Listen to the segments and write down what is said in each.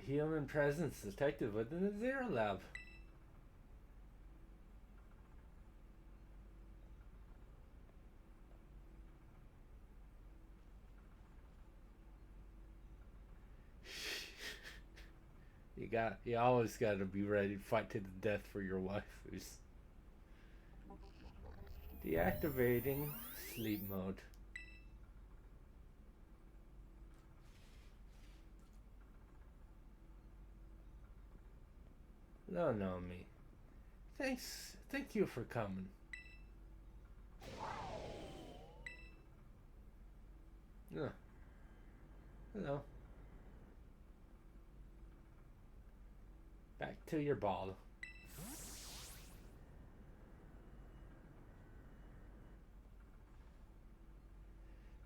human presence detected within the Zero Lab. You always gotta be ready to fight to the death for your waifus. Deactivating sleep mode. No, no, me. Thank you for coming. No, hello. Back to your ball.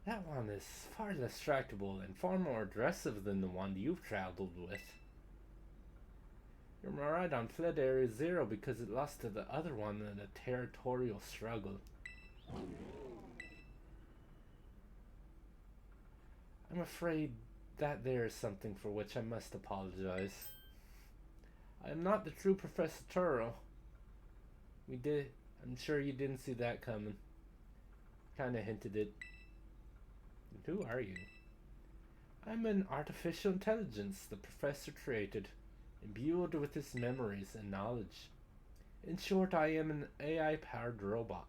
That one is far less tractable and far more aggressive than the one you've traveled with. Your Miraidon fled Area Zero because it lost to the other one in a territorial struggle. I'm afraid that there is something for which I must apologize. I am not the true Professor Turo. I'm sure you didn't see that coming. Kinda hinted it. And who are you? I'm an artificial intelligence the professor created, imbued with his memories and knowledge. In short, I am an AI-powered robot.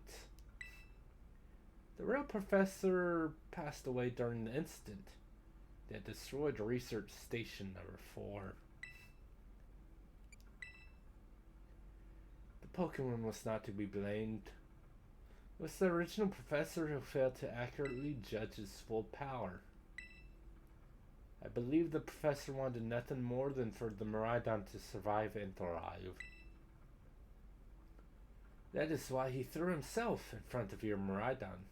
The real professor passed away during the incident that destroyed Research Station number 4. The Pokemon was not to be blamed. It was the original professor who failed to accurately judge his full power. I believe the professor wanted nothing more than for the Miraidon to survive and thrive. That is why he threw himself in front of your Miraidon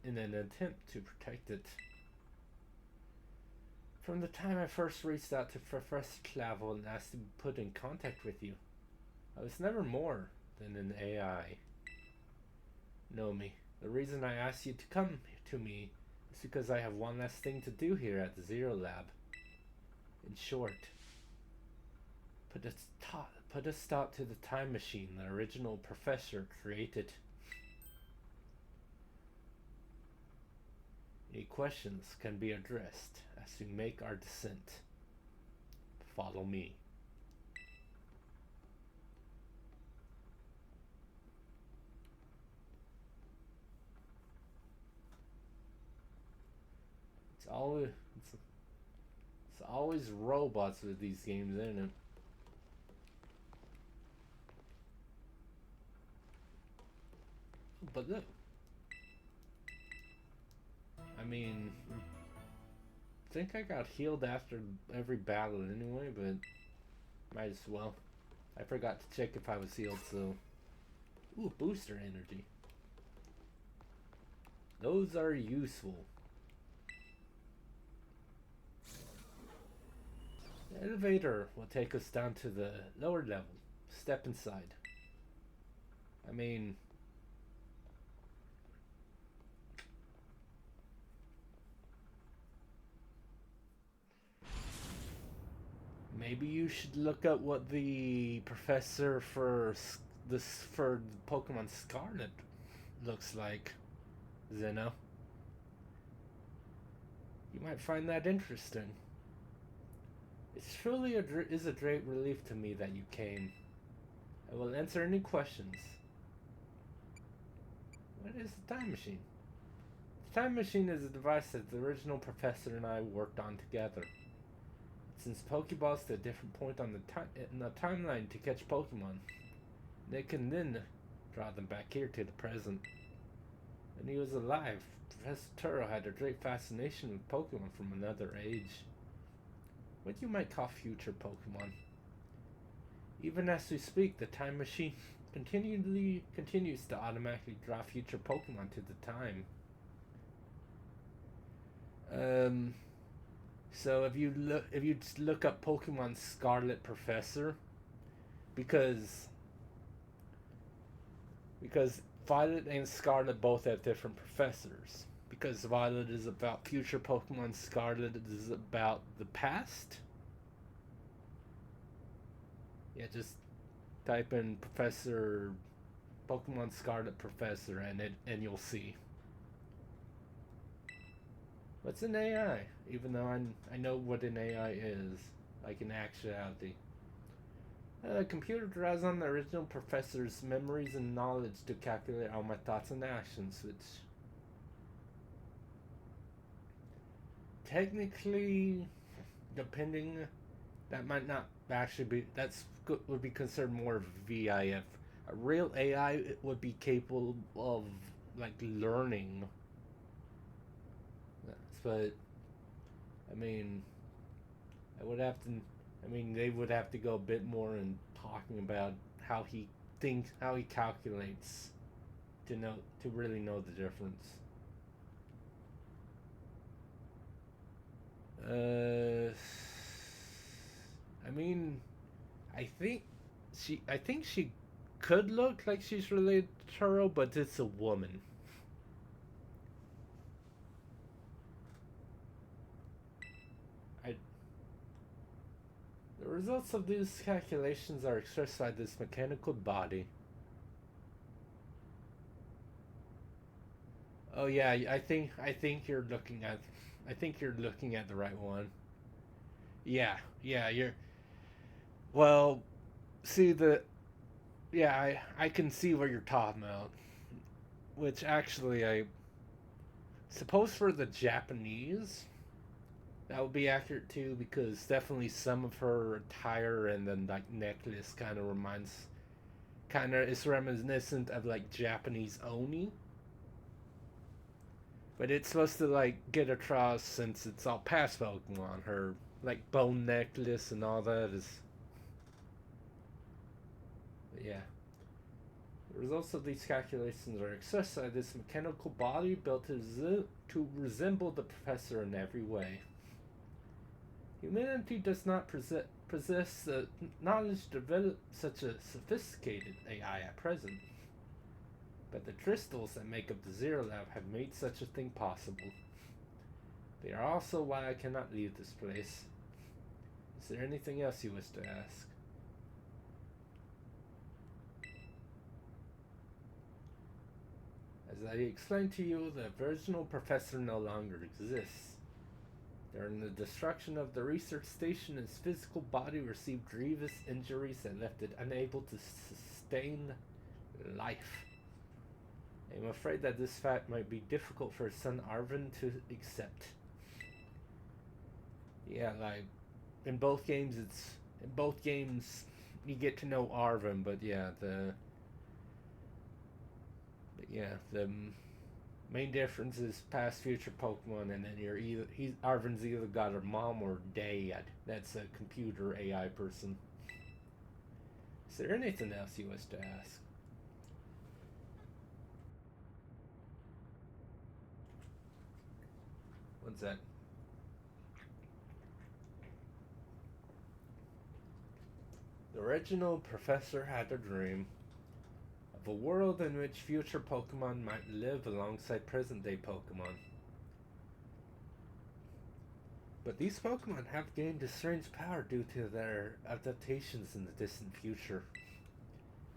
in an attempt to protect it. From the time I first reached out to Professor Clavel and asked to be put in contact with you, I was never more than an AI. Nomi, the reason I asked you to come to me is because I have one last thing to do here at the Zero Lab. In short, put a stop to the time machine the original professor created. Any questions can be addressed as we make our descent. Follow me. It's always robots with these games, isn't it? But look, I mean, I think I got healed after every battle anyway, but might as well. I forgot to check if I was healed, so... Ooh, booster energy. Those are useful. The elevator will take us down to the lower level. Step inside. I mean... Maybe you should look up what the professor for Pokemon Scarlet looks like, Zeno. You might find that interesting. It truly is a great relief to me that you came. I will answer any questions. What is the time machine? The time machine is a device that the original professor and I worked on together. It sends Pokeballs to a different point on the timeline to catch Pokemon. They can then draw them back here to the present. When he was alive, Professor Turo had a great fascination with Pokemon from another age. What you might call future Pokemon. Even as we speak, the time machine continues to automatically draw future Pokemon to the time. So if you just look up Pokemon Scarlet Professor, because Violet and Scarlet both have different professors. Because Violet is about future Pokemon, Scarlet is about the past. Yeah, just type in Professor Pokemon Scarlet Professor and you'll see. What's an AI? Even though I know what an AI is, like in actuality. A computer draws on the original professor's memories and knowledge to calculate all my thoughts and actions, which technically, depending, that might not actually be, would be considered more VIF. A real AI would be capable of like learning, but I mean, I would have to. I mean, they would have to go a bit more in talking about how he thinks, how he calculates, to know to really know the difference. Uh, I mean, I think she could look like she's related to Taro, but it's a woman. I The results of these calculations are expressed by this mechanical body. Oh yeah, I think you're looking at the right one. Yeah, yeah, you're well, see the yeah, I can see where you're talking about. Which actually I suppose for the Japanese that would be accurate too, because definitely some of her attire and then like necklace kind of is reminiscent of like Japanese oni, but it's supposed to like get across since it's all past Pokemon. Her like bone necklace and all that is, yeah. The results of these calculations are expressed by this mechanical body built to resemble the professor in every way. Humanity does not possess the knowledge to develop such a sophisticated AI at present, but the crystals that make up the Zero Lab have made such a thing possible. They are also why I cannot leave this place. Is there anything else you wish to ask? As I explained to you, the original professor no longer exists. During the destruction of the research station, his physical body received grievous injuries that left it unable to sustain life. I am afraid that this fact might be difficult for his son Arvin to accept. Yeah, like in both games, you get to know Arvin, but the main difference is past, future Pokemon, and then Arvin's either got a mom or dad. That's a computer AI person. Is there anything else you wish to ask? What's that? The original professor had a dream of a world in which future Pokemon might live alongside present day Pokemon. But these Pokemon have gained a strange power due to their adaptations in the distant future.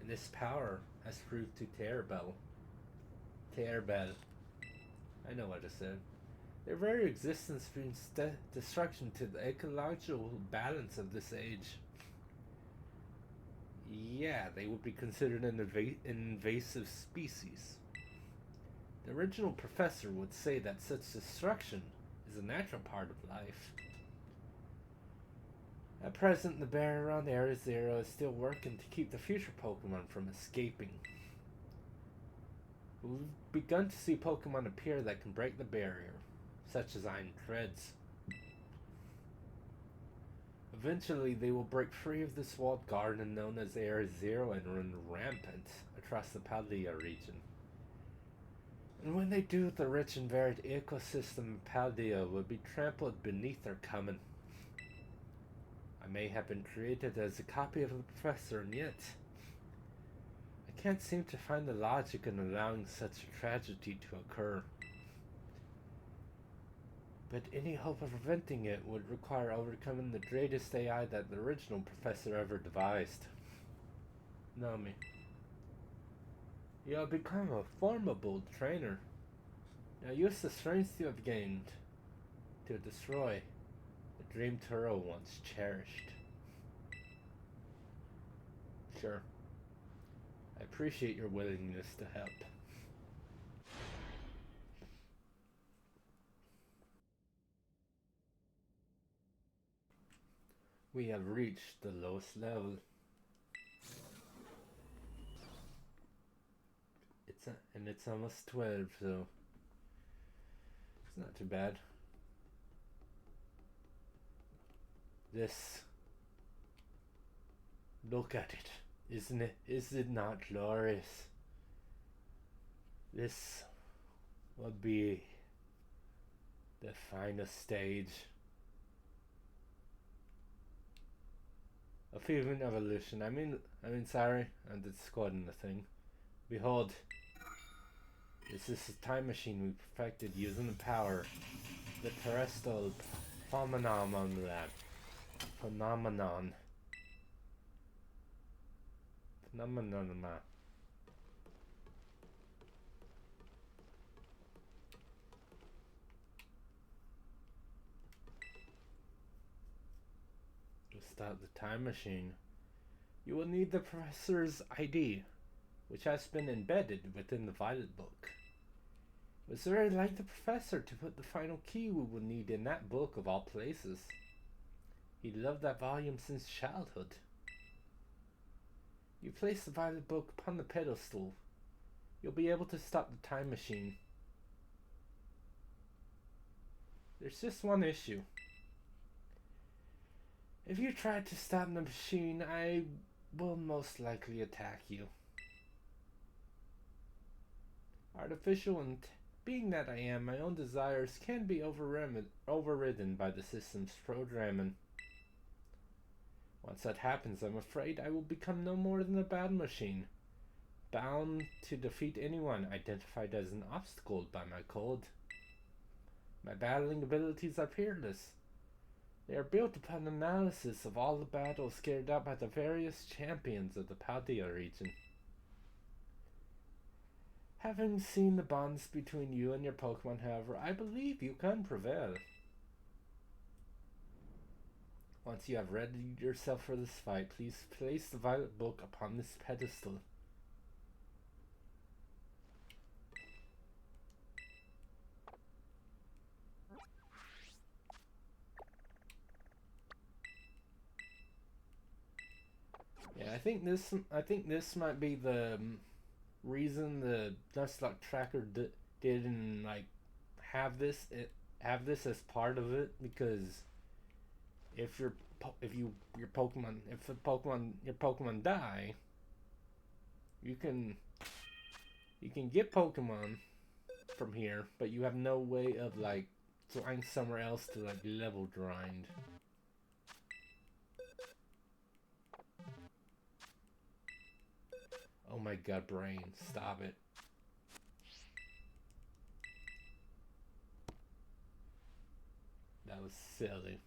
And this power has proved to Terabell. Terabell. I know what I said. Their very existence brings destruction to the ecological balance of this age. Yeah, they would be considered an invasive species. The original professor would say that such destruction is a natural part of life. At present, the barrier around Area Zero is still working to keep the future Pokemon from escaping. We've begun to see Pokemon appear that can break the barrier, such as Iron Treads. Eventually, they will break free of this walled garden known as Area Zero and run rampant across the Paldea region. And when they do, the rich and varied ecosystem of Paldea will be trampled beneath their coming. I may have been created as a copy of the professor, and yet I can't seem to find the logic in allowing such a tragedy to occur. But any hope of preventing it would require overcoming the greatest AI that the original professor ever devised. Naomi, you have become a formidable trainer. Now use the strength you have gained to destroy the dream Turo once cherished. Sure. I appreciate your willingness to help. We have reached the lowest level. And it's almost 12, so it's not too bad. This, look at it, isn't it? Is it not glorious? This will be the finest stage of human evolution. I mean, sorry, I'm just quoting the thing. Behold, this is a time machine we perfected using the power, the terrestrial phenomenon. To start the time machine, you will need the professor's ID, which has been embedded within the Violet book. It was very like the professor to put the final key we will need in that book of all places. He loved that volume since childhood. You place the Violet book upon the pedestal. You'll be able to stop the time machine. There's just one issue. If you try to stop the machine, I will most likely attack you. Artificial and being that I am, my own desires can be overridden by the system's programming. Once that happens, I'm afraid I will become no more than a battle machine, bound to defeat anyone identified as an obstacle by my code. My battling abilities are peerless. They are built upon analysis of all the battles carried out by the various champions of the Paldea region. Having seen the bonds between you and your Pokemon, however, I believe you can prevail. Once you have readied yourself for this fight, please place the Violet book upon this pedestal. Yeah, I think this might be the reason the Nuzlocke tracker didn't like have this as part of it, because if your Pokemon die, you can get Pokemon from here, but you have no way of like flying somewhere else to like level grind. Oh my god, brain, stop it. That was silly.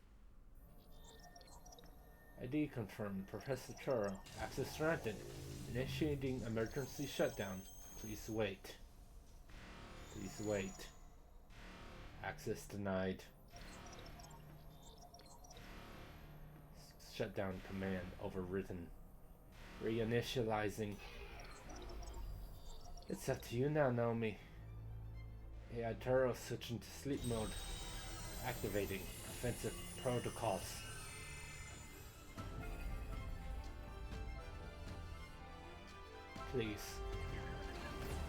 ID confirmed. Professor Turo. Access granted. Initiating emergency shutdown. Please wait. Please wait. Access denied. Shutdown command overridden. Reinitializing. It's up to you now, Naomi. AI Turo switching to sleep mode. Activating offensive protocols. Please,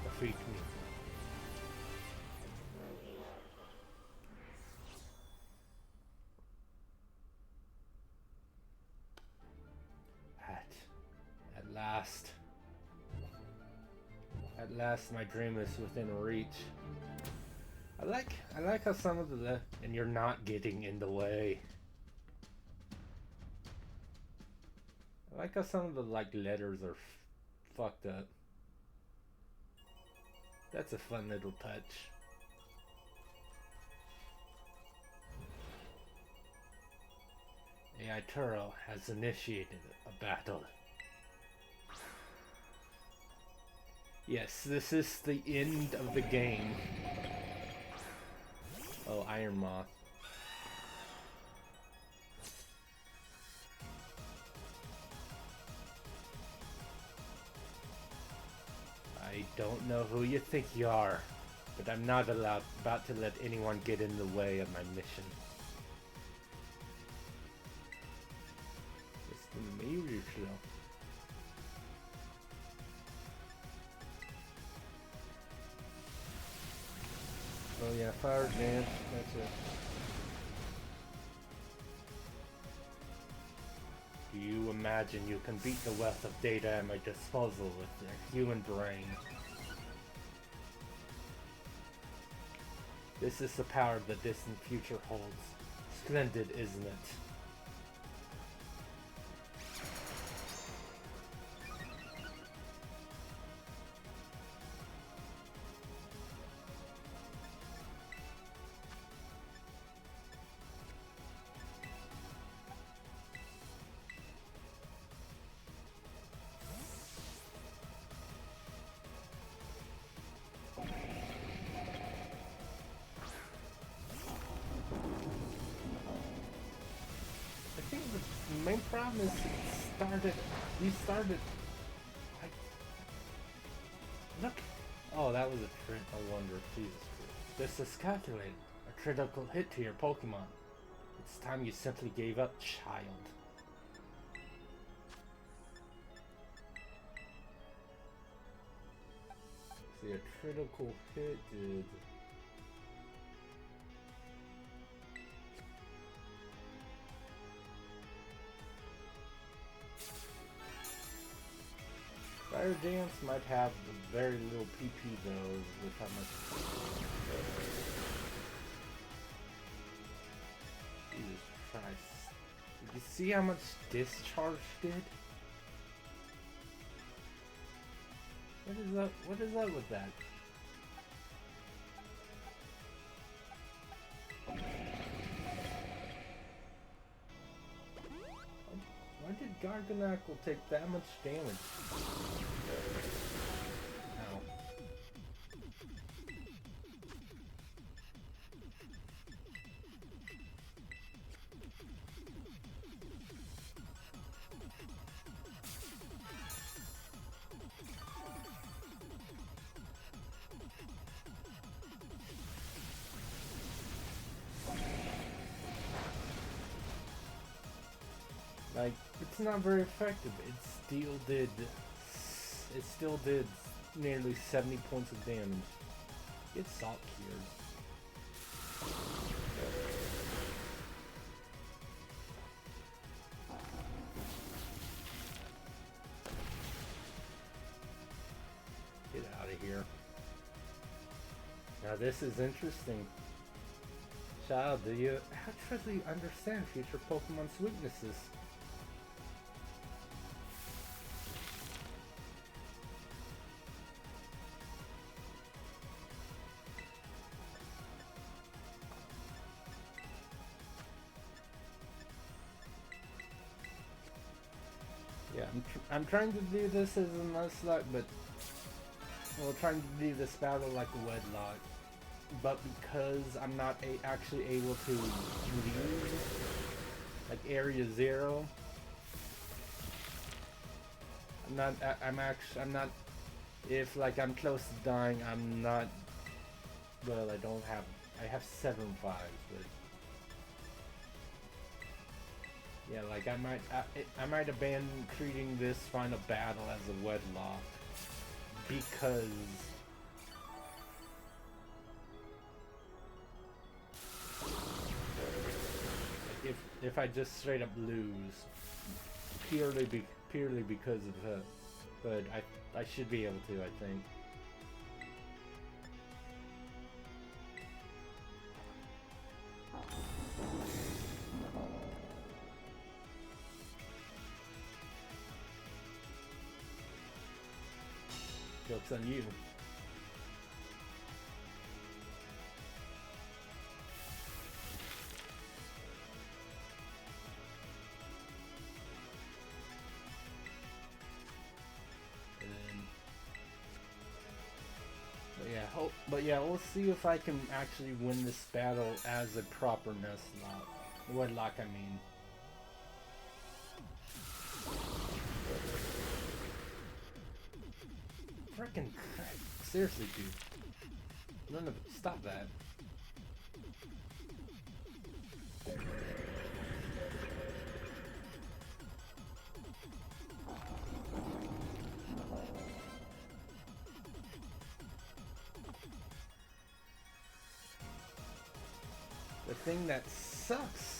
defeat me. At last. At last, my dream is within reach. I like how some of the and you're not getting in the way. I like how some of the like letters are fucked up. That's a fun little touch. AI Turo has initiated a battle. Yes, this is the end of the game. Oh, Iron Moth. I don't know who you think you are, but I'm not about to let anyone get in the way of my mission. It's the mirror show. Oh yeah, fire dance, that's it. Do you imagine you can beat the wealth of data at my disposal with your human brain? This is the power the distant future holds. Splendid, isn't it? The main problem is you started, like, look, oh, that was a crit, I wonder, Jesus Christ. This is calculated, a critical hit to your Pokemon. It's time you simply gave up, child. See, a critical hit did... Fire Dance might have very little PP though, with how much... Jesus Christ. Did you see how much Discharge did? What is up with that? Why did Garganackle take that much damage? Ow. Like, it's not very effective. It still did nearly 70 points of damage. Get salt cured. Get out of here. Now this is interesting. Child, do you actually understand future Pokemon's weaknesses? Yeah, I'm trying to do this as a nuzlocke, but trying to do this battle like a wedlock. But because I'm not actually able to leave like Area 0, I'm not. If like I'm close to dying, I'm not. Well, I have 7 5s, but. Yeah, like I might abandon treating this final battle as a wedlock because if I just straight up lose purely because of her, but I should be able to, I think. Joke's on you. But yeah, we'll see if I can actually win this battle as a proper nuzlocke. Wedlocke, I mean. Frickin' seriously, dude. None of it. Stop that. The thing that sucks.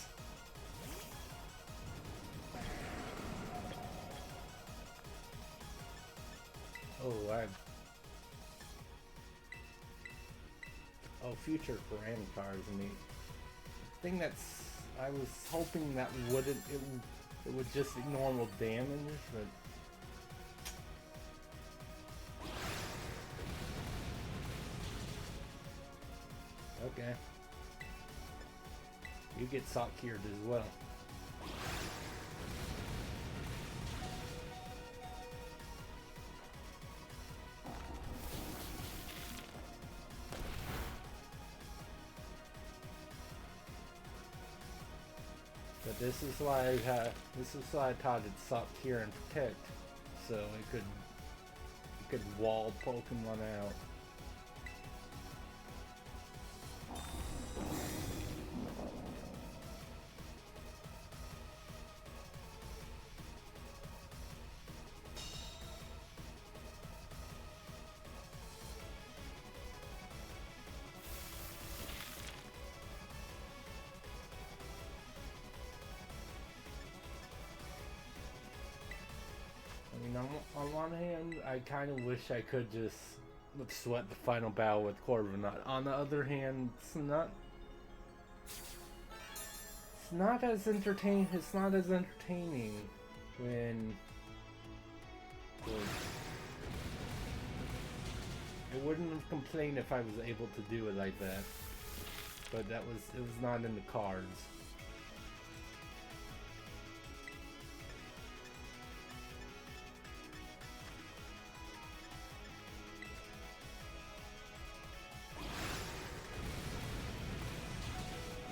Oh, future brand cars. I mean, the thing that's, I was hoping that it would just be normal damage, but. Okay. You get sock-cured as well. But this is why I taught it sock-cure and protect, so it could wall Pokemon out. On one hand, I kind of wish I could just sweat the final battle with Corviknight. On the other hand, it's not as entertaining. It's not as entertaining when I wouldn't have complained if I was able to do it like that. But it was not in the cards.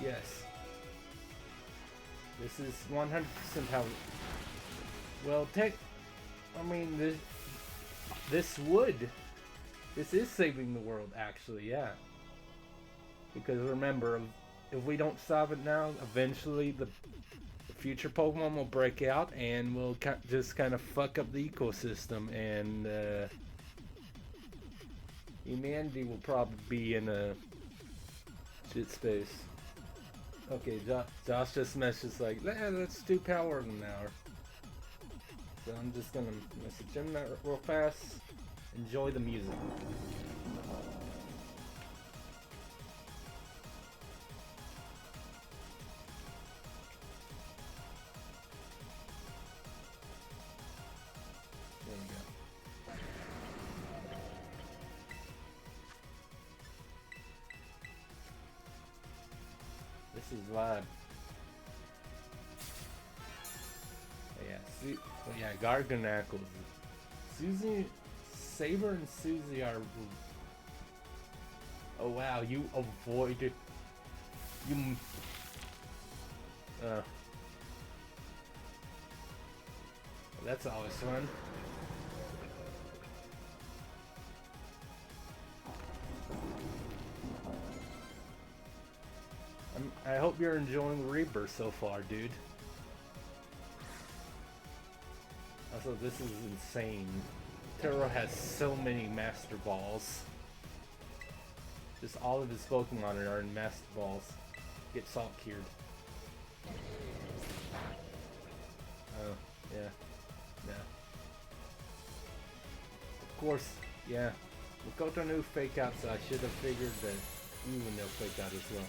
Yes. This is 100% how. Well, I mean, this is saving the world, actually, yeah. Because remember, if we don't solve it now, eventually the future Pokemon will break out and we'll just kind of fuck up the ecosystem, and humanity will probably be in a shit space. Okay, Josh just messaged like, let's do power in an hour. So I'm just gonna message him that real fast. Enjoy the music. There we go. This is live. Yeah, Garganacles. Saber and Susie are. Oh wow, you avoided. That's always fun. I hope you're enjoying Rebirth so far, dude. Also, this is insane. Taro has so many Master Balls. Just all of his Pokemon are in Master Balls. Get salt-cured. Oh, yeah. Yeah. Of course, yeah. Makoto knew Fake Out, so I should have figured that you would know Fake Out as well.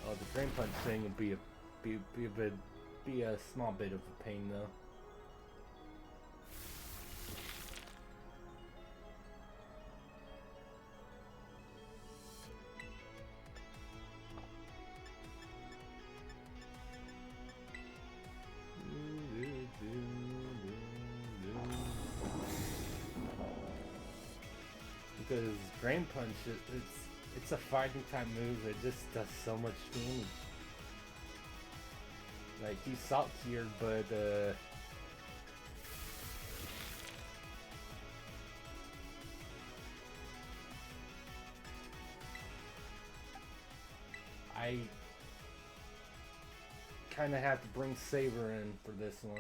Oh, the Drain Punch thing would be a small bit of a pain though. Drain Punch, it's a fighting type move. It just does so much damage. Like, he's saltier, but I kind of have to bring Saber in for this one.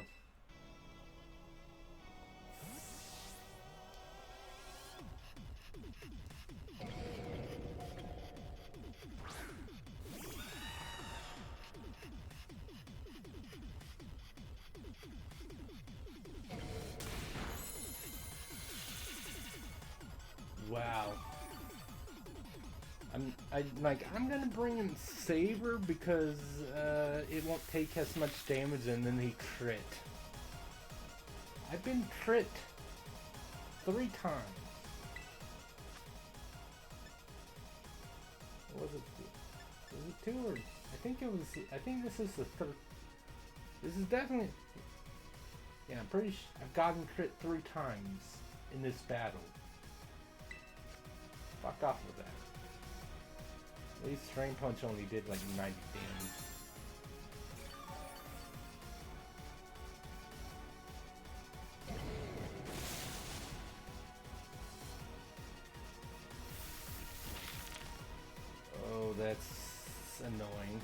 Wow. I'm gonna bring in Saber because it won't take as much damage, and then he crit. I've been crit 3 times. What was it? Was it 2 or? I think it was. I think this is the third. This is definitely. Yeah, I'm pretty sure I've gotten crit 3 times in this battle. Fuck off with that. At least Drain Punch only did like 90 damage. Oh, that's annoying.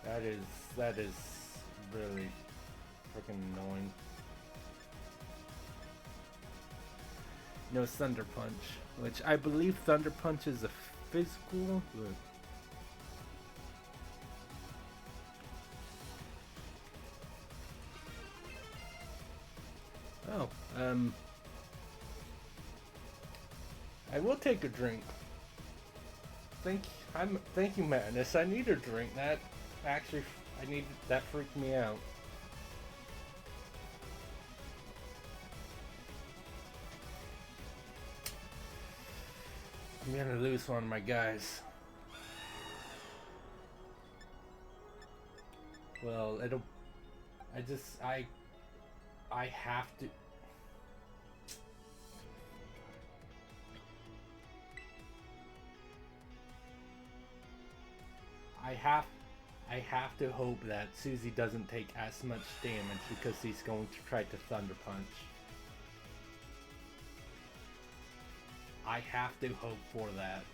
That is really freaking annoying. No Thunder Punch, which I believe Thunder Punch is a physical. Oh, I will take a drink. Thank you, Madness. I need a drink. That actually, that freaked me out. I'm gonna lose one of my guys. Well, I have to. I have to hope that Susie doesn't take as much damage because he's going to try to Thunder Punch. I have to hope for that.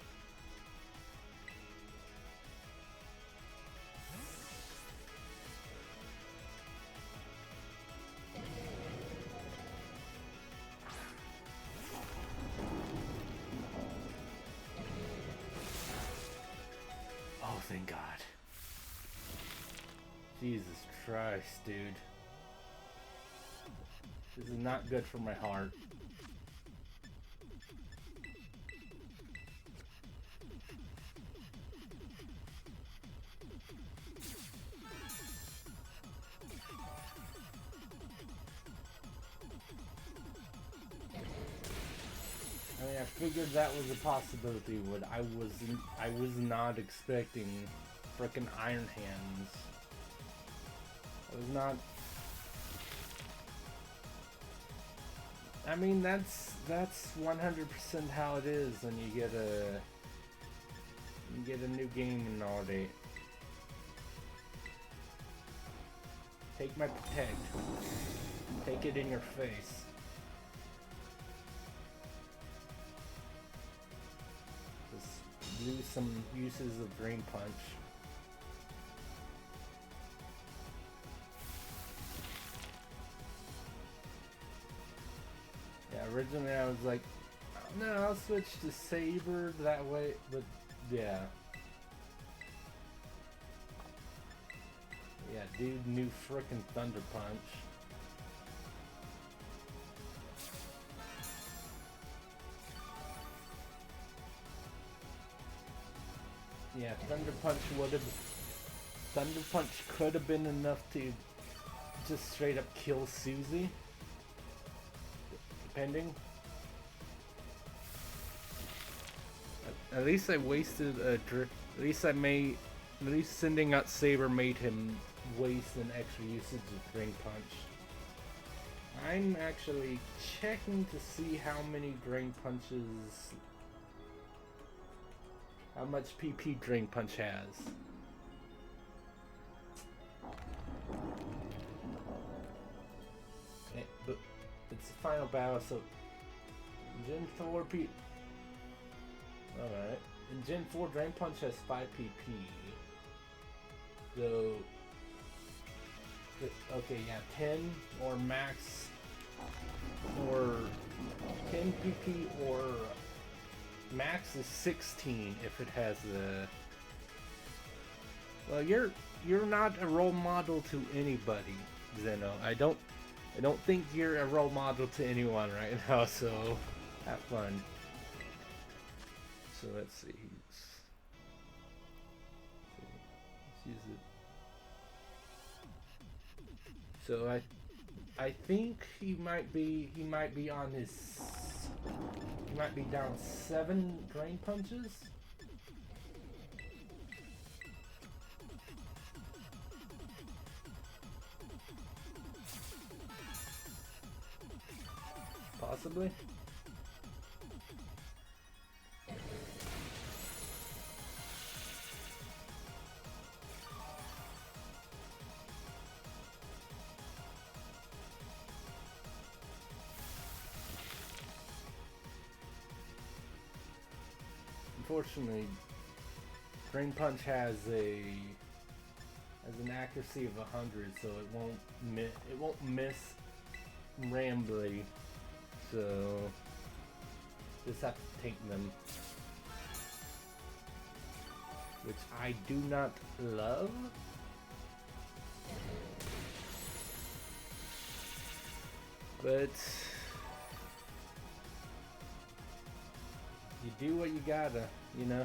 Oh, thank God. Jesus Christ, dude. This is not good for my heart. I mean, I figured that was a possibility, but I was not expecting frickin' Iron Hands. I was not. I mean, that's 100% how it is when you get a new game in Nowadays. Take my Protect. Take it in your face. Just do some uses of Drain Punch. Yeah, originally I was like, no, I'll switch to Saber that way, but yeah. Yeah, dude, new frickin' Thunder Punch. Yeah, Thunder Punch could have been enough to just straight up kill Susie. Depending. At least I wasted a drift. At least sending out Saber made him waste an extra usage of Drain Punch. I'm actually checking to see how many drain punches, how much PP drain punch has. But it's the final battle, so Gen 4 P. Alright. In Gen 4, Drain Punch has 5 PP. So. Okay, yeah, 10 or max. Or 10 PP or max is 16 if it has the. Well, you're not a role model to anybody, Zeno. I don't think you're a role model to anyone right now, so have fun. So let's see. Let's use it. So I think he might be on his. He might be down 7 drain punches. Possibly. Unfortunately, Drain Punch has an accuracy of 100, so it won't miss randomly. So just have to take them, which I do not love. But you do what you gotta, you know.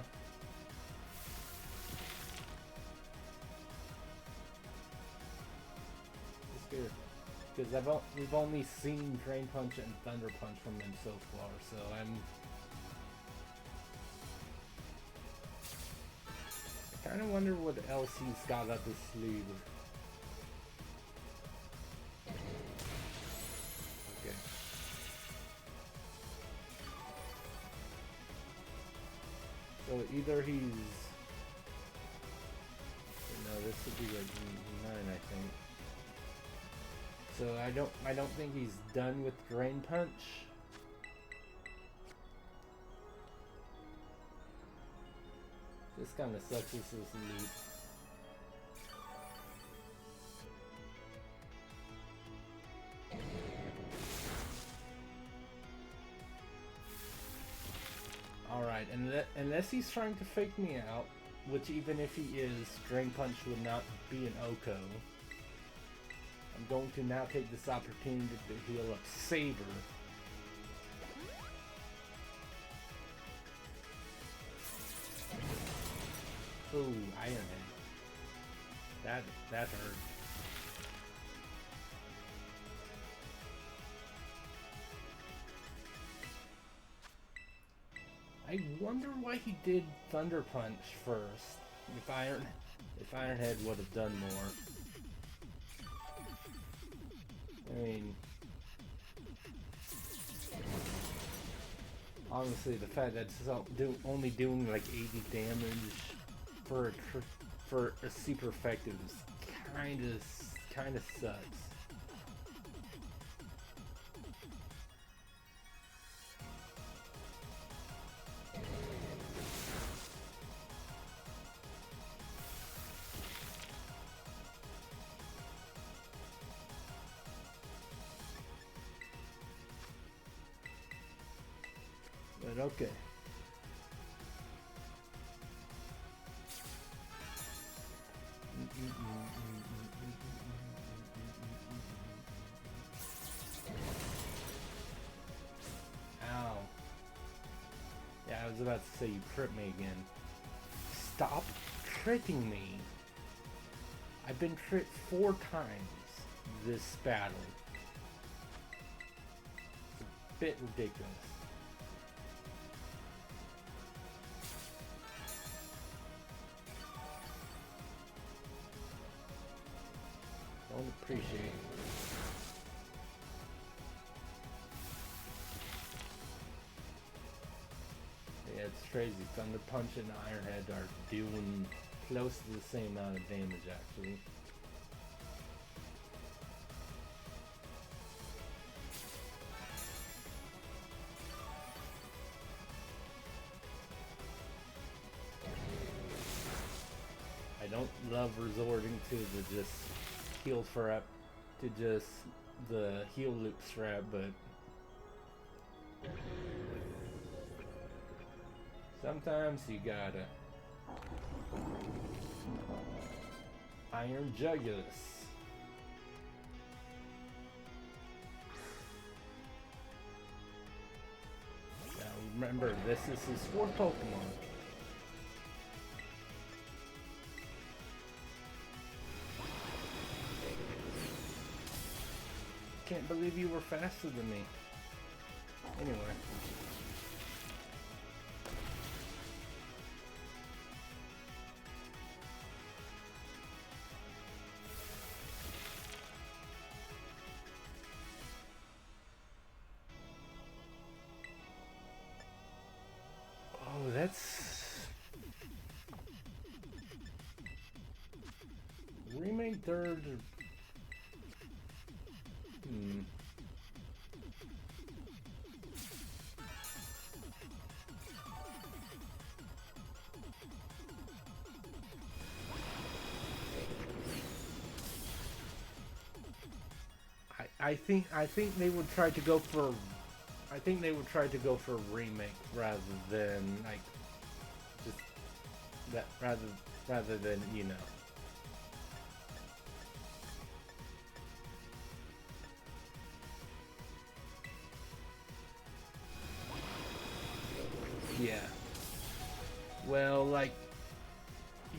It's good. Because we've only seen Drain Punch and Thunder Punch from him so far, so I kind of wonder what else he's got up his sleeve. Okay. So either he's, no, this would be like 9, I think. So I don't think he's done with Drain Punch. This kind of sucks. This is loot. All right, and unless he's trying to fake me out, which even if he is, Drain Punch would not be an Oko. I'm going to now take this opportunity to heal up Saber. Ooh, Iron Head. That hurt. I wonder why he did Thunder Punch first. If Iron Head would have done more. I mean, honestly, the fact that it's only doing like 80 damage for a super effective is kind of sucks. But okay. Ow. Yeah, I was about to say you crit me again. Stop critting me. I've been crit 4 times this battle. It's a bit ridiculous. Don't appreciate it. crazy. Thunder Punch and Ironhead are doing close to the same amount of damage, actually. I don't love resorting to the just heal strat, to just the heal loop strat, but sometimes you gotta. Iron Jugulis. Now remember, this is his fourth Pokemon. Can't believe you were faster than me. Anyway. Oh, that's... Remake third... I think they would try to go for a remake rather than like just that rather than, you know. Yeah. Well, like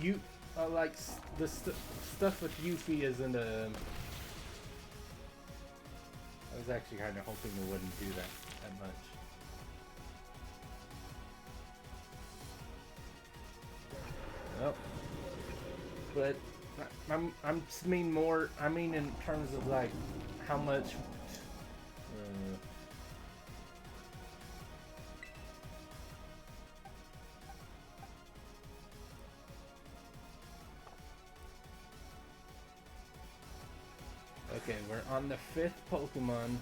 you like the stuff with Yuffie isn't a. I was actually kind of hoping it wouldn't do that much. Well, but I'm just mean more. I mean in terms of like how much. Okay, we're on the 5th Pokemon.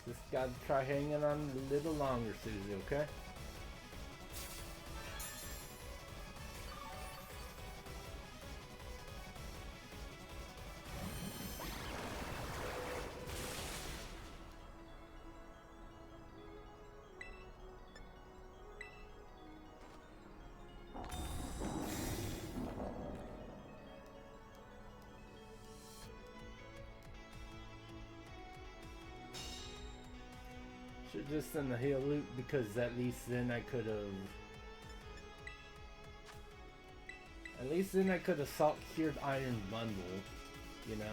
Just gotta try hanging on a little longer, Susie, okay? Should just send the heal loop because at least then I could have. At least then I could have Salt Cured Iron Bundle, you know.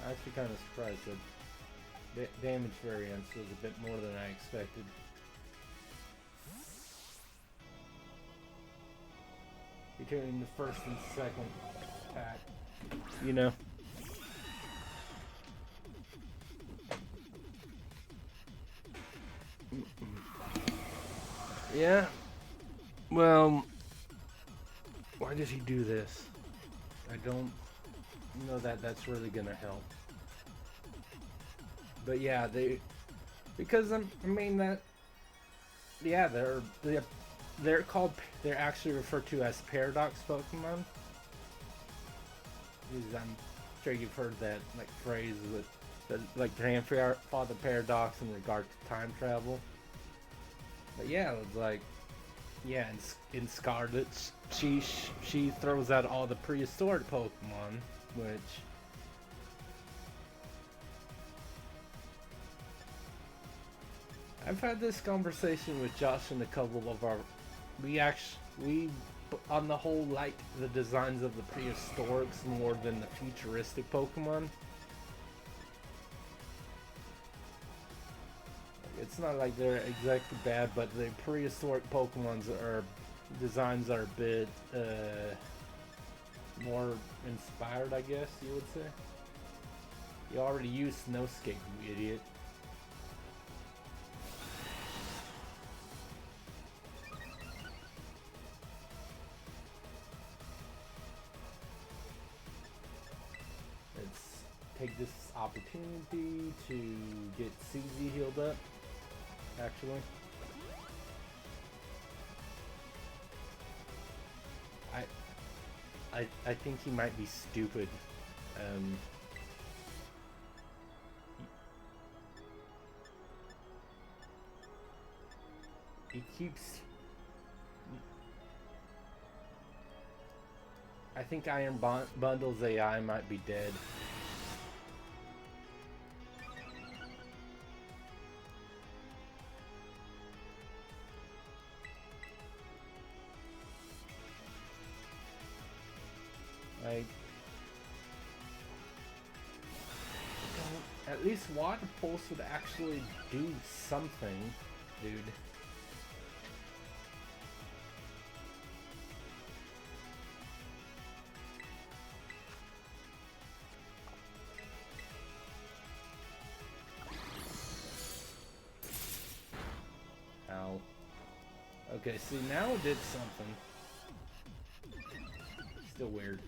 I'm actually kind of surprised that damage variance was a bit more than I expected. Between the first and second attack, you know. Yeah. Well, why did he do this? I don't know that that's really gonna help. But yeah, because I mean that. Yeah, they're actually referred to as Paradox Pokemon. Because I'm sure you've heard that like phrase with the like grandfather paradox in regard to time travel. But yeah, it's like in Scarlet, she throws out all the prehistoric Pokemon, which I've had this conversation with Josh and a couple of our we on the whole, like the designs of the prehistorics more than the futuristic Pokemon. It's not like they're exactly bad, but the prehistoric Pokemon's designs are a bit more inspired, I guess you would say. You already used Snowscape, you idiot. Let's take this opportunity to get CZ healed up, actually. I think he might be stupid. He keeps... I think Iron Bundle's AI might be dead. Like... At least Water Pulse would actually do something, dude. Ow. Okay, see, now it did something. Still weird.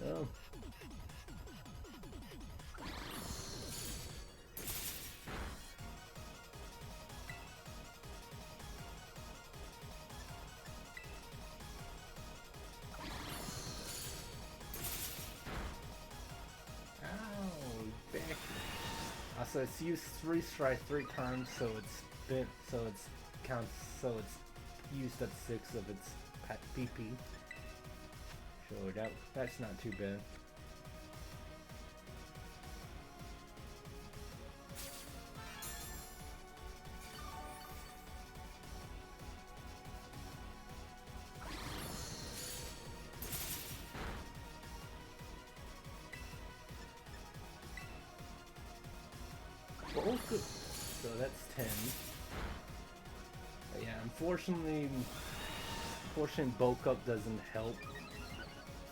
Well. So it's used 3 strike 3 times, so it's been, so it's counts, so it's used up 6 of its PP. Sure, that's not too bad. Oh, good. So that's 10. But yeah, unfortunately, bulk up doesn't help.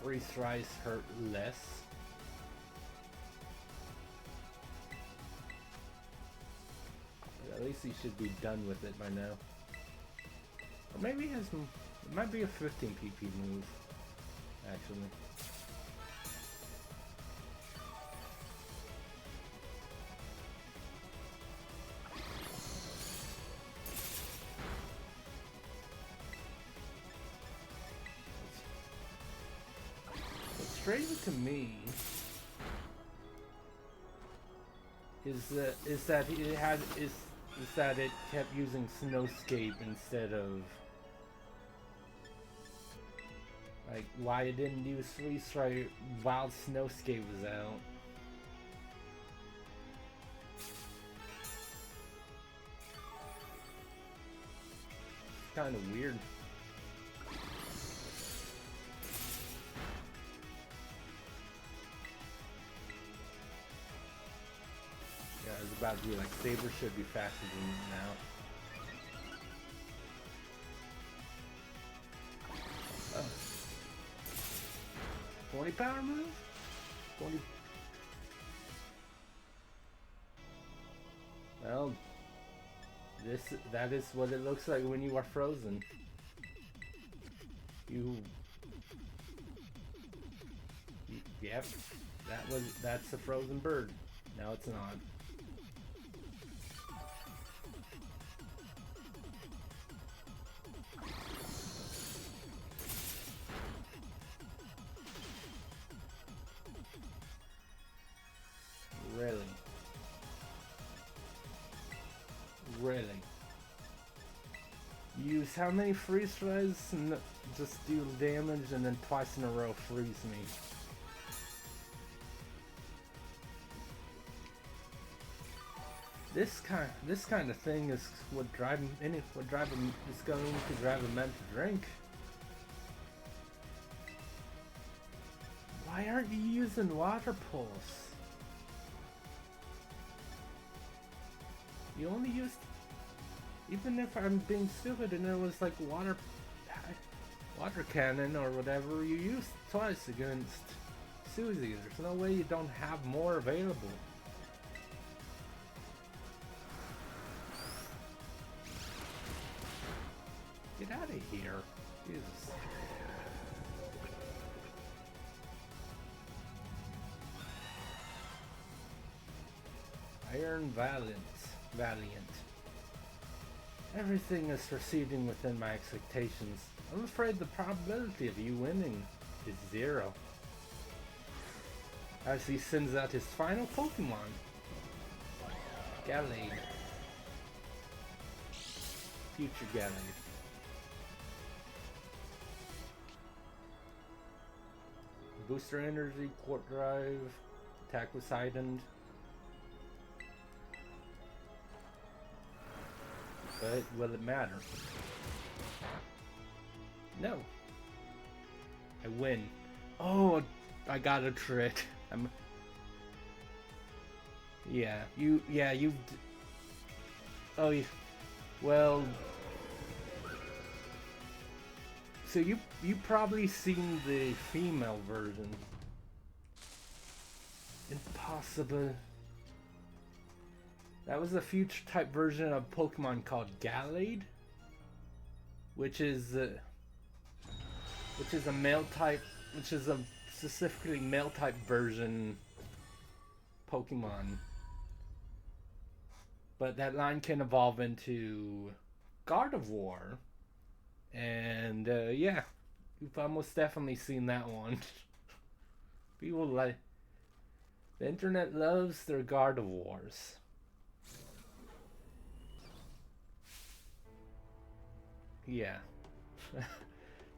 3 strikes hurt less. But at least he should be done with it by now. Or maybe it might be a 15 PP move, actually. Crazy to me is that it kept using Snowscape instead of, like, why it didn't use 3 strike while Snowscape was out. It's kind of weird. About to be like, Saber should be faster than now. Oh. 20 power move? 20. Well, that is what it looks like when you are frozen. Yep, that's a frozen bird. Now it's not. Really? Use how many freeze rays and just deal damage, and then twice in a row freeze me. This kind of thing is what is going to drive a man to drink. Why aren't you using water pulse? You only used, even if I'm being stupid and it was like water cannon or whatever, you used twice against Susie. There's no way you don't have more available. Get out of here. Jesus. Iron Valiant. Everything is proceeding within my expectations. I'm afraid the probability of you winning is 0. As he sends out his final Pokemon. Gallade. Future Gallade. Booster Energy, Quark Drive, attack with Heightened. But will it matter? No. I win. Oh, I got a crit. Oh, well. So you probably seen the female version. Impossible. That was a future type version of Pokemon called Gallade, which is a male type, which is a specifically male type version Pokemon. But that line can evolve into Gardevoir, and yeah, you've almost definitely seen that one. People like the internet loves their Gardevoirs. Yeah.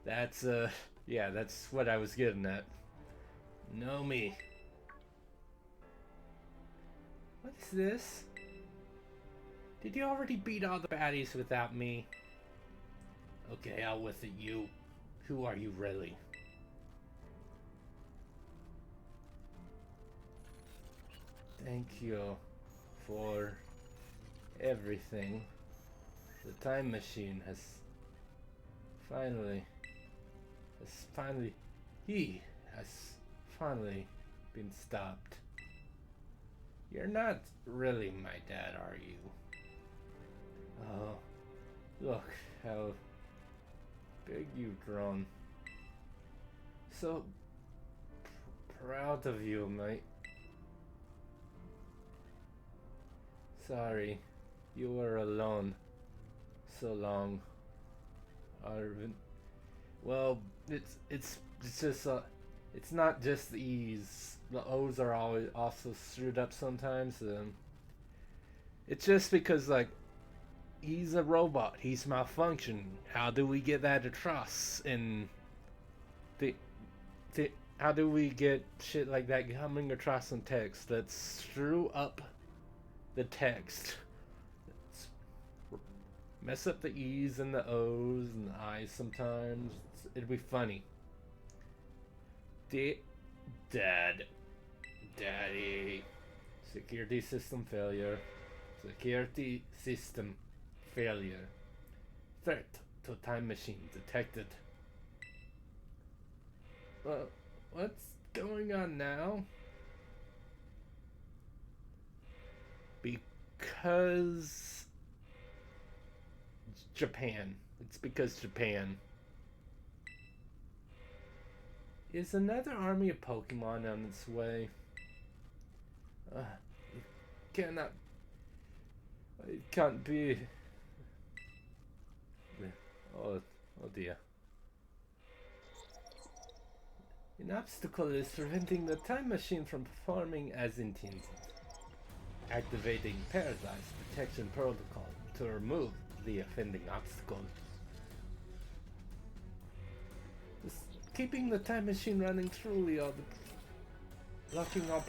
That's what I was getting at. Know me. What is this? Did you already beat all the baddies without me? Okay, out with it, you. Who are you really? Thank you for everything. The time machine has finally been stopped. You're not really my dad, are you? Oh, look how big you've grown. So proud of you, mate. Sorry, you were alone so long, Arvin. Well, it's just it's not just the E's. The O's are always also screwed up sometimes. It's just because like he's a robot. He's malfunctioning. How do we get that across? And how do we get shit like that coming across in text? Let's screw up the text. Mess up the E's and the O's and the I's sometimes. It'll be funny. Daddy. Security system failure. Security system failure. Threat to time machine detected. Well, what's going on now? Because Japan. It's because Japan. Is another army of Pokemon on its way? It can't be. Oh dear. An obstacle is preventing the time machine from performing as intended. Activating Paradise Protection Protocol to remove the offending obstacle. keeping the time machine running truly all the locking all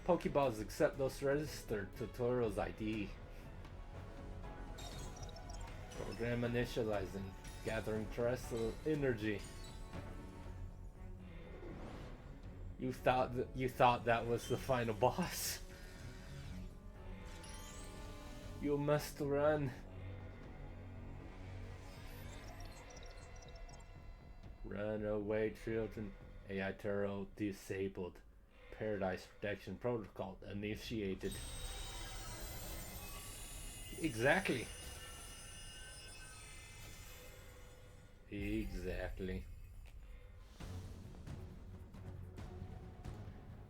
Pokeballs except those registered tutorials ID. Program initializing, gathering terrestrial energy. You thought that was the final boss. You must run. Run away, children. AI Turtle disabled. Paradise Protection Protocol initiated. Exactly. Exactly.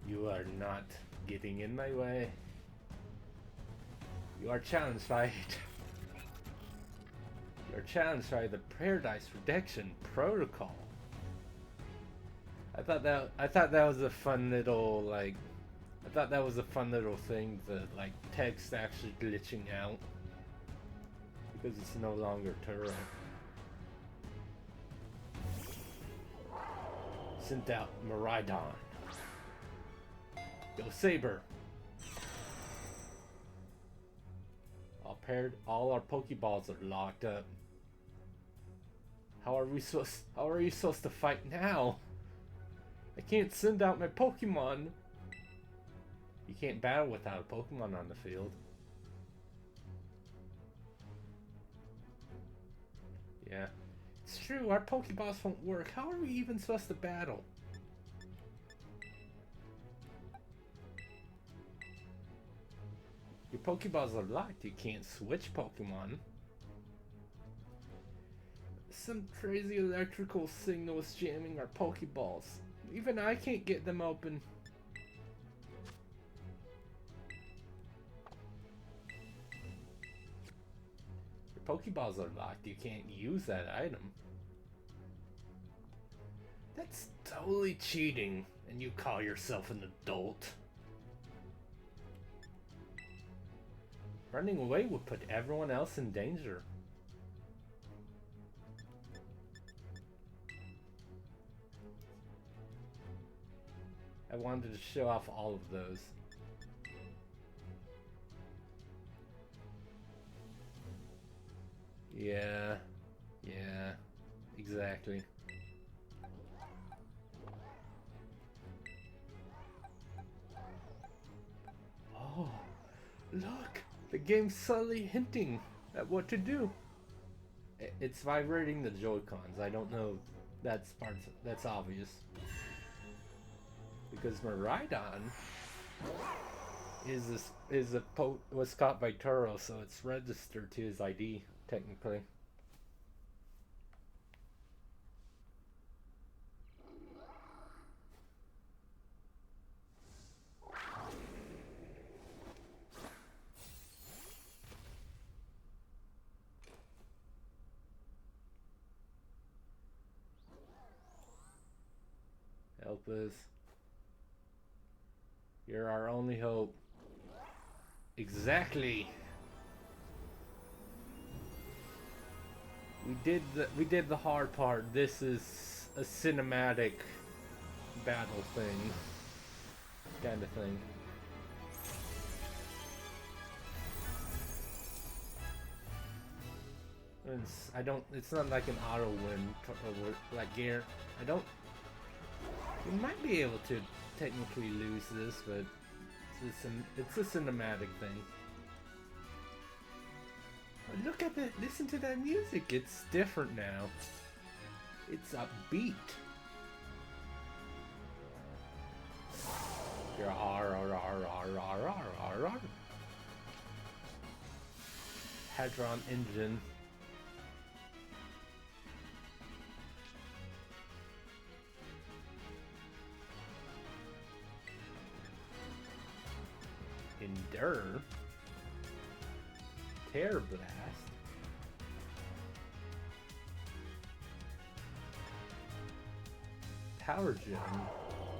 You are not getting in my way. You are challenged by it. You are challenged by the Paradise Protection Protocol. I thought that was a fun little thing, the like text actually glitching out because it's no longer Turo. Sent out Miraidon. Go Saber. All our Pokeballs are locked up. How are you supposed to fight now? I can't send out my Pokemon. You can't battle without a Pokemon on the field. Yeah. It's true, our Pokeballs won't work. How are we even supposed to battle? Your Pokeballs are locked. You can't switch Pokemon. Some crazy electrical signal is jamming our Pokeballs. Even I can't get them open. Your Pokeballs are locked. You can't use that item. That's totally cheating, and you call yourself an adult. Running away would put everyone else in danger. I wanted to show off all of those. Yeah, exactly. Oh, look! The game's subtly hinting at what to do. It's vibrating the Joy-Cons. I don't know. That's obvious. Because Miraidon was caught by Turo, so it's registered to his ID technically. Help us. You're our only hope. Exactly. We did the hard part. This is a cinematic battle thing. Kind of thing. It's not like an auto win like gear. We might be able to technically lose this, but it's a cinematic thing. But look at that! Listen to that music. It's different now. It's upbeat. Hadron engine. Endure. Tear Blast. Power Gem.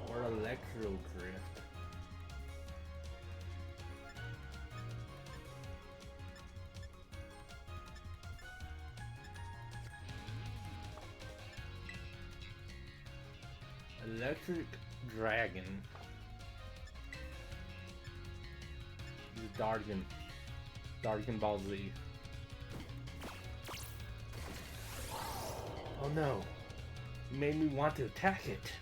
Or Electro Drift. Electric Dragon. Dargan. Dargan Ball Z. Oh no. You made me want to attack it.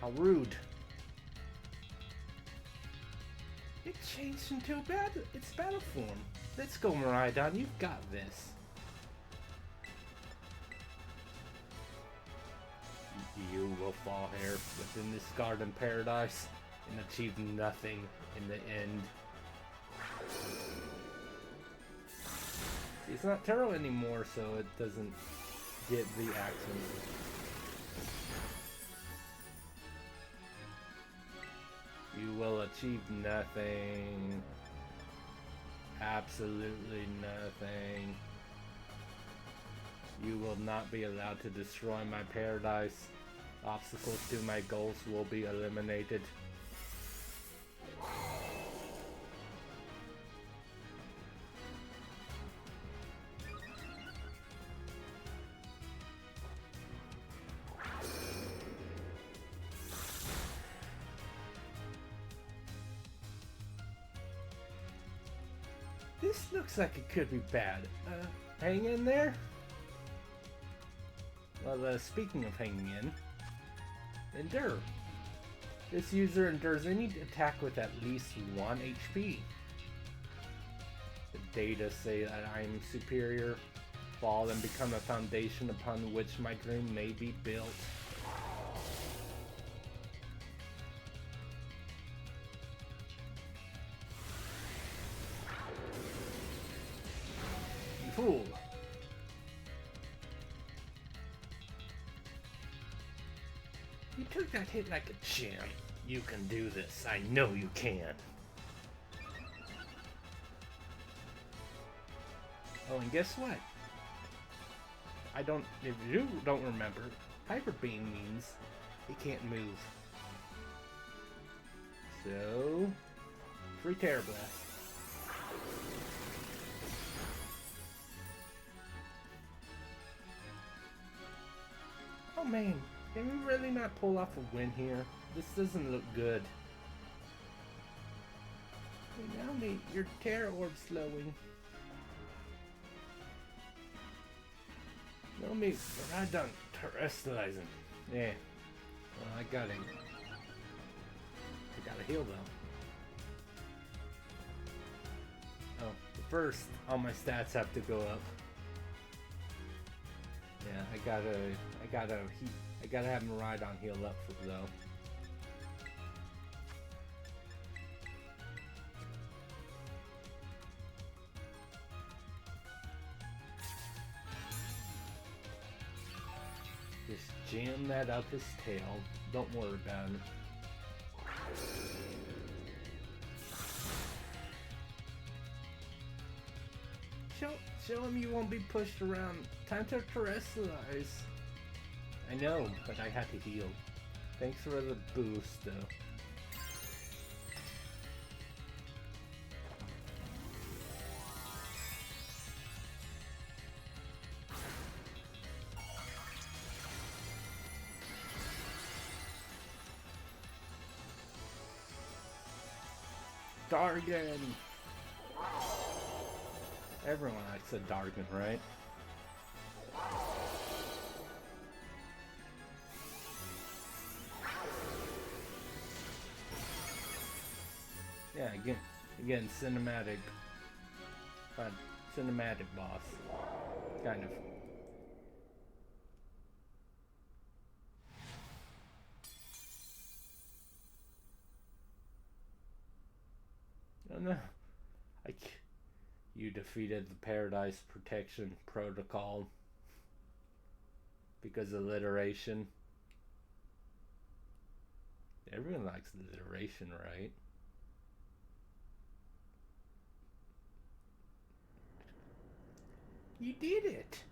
How rude. It changed into its battle form. Let's go, Miraidon. You've got this. You will fall here within this garden paradise and achieve nothing in the end. It's not Turo anymore, so it doesn't get the action. You will achieve nothing. Absolutely nothing. You will not be allowed to destroy my paradise. Obstacles to my goals will be eliminated. This looks like it could be bad. Hang in there? Well, speaking of hanging in, endure. This user endures any attack with at least 1 HP. The data say that I am superior. Fall and become a foundation upon which my dream may be built. You fool! You took that hit like a champ. You can do this. I know you can. Oh, and guess what? If you don't remember, Hyper Beam means it can't move. So, free Terror Blast. Oh man. Can we really not pull off a win here? This doesn't look good. Hey, Naomi, your Terror Orb's slowing. Naomi, we're not done terrestrializing. Yeah. Well, I gotta heal though. Oh, first, all my stats have to go up. Yeah, I gotta have Miraidon heal up though. Just jam that up his tail. Don't worry about it. Show him you won't be pushed around. Time to terrestrialize. I know, but I had to heal. Thanks for the boost, though. Dargan! Everyone likes a Dargan, right? Yeah, again, cinematic boss, kind of. Oh no, you defeated the Paradise Protection Protocol because of alliteration. Everyone likes alliteration, right? You did it!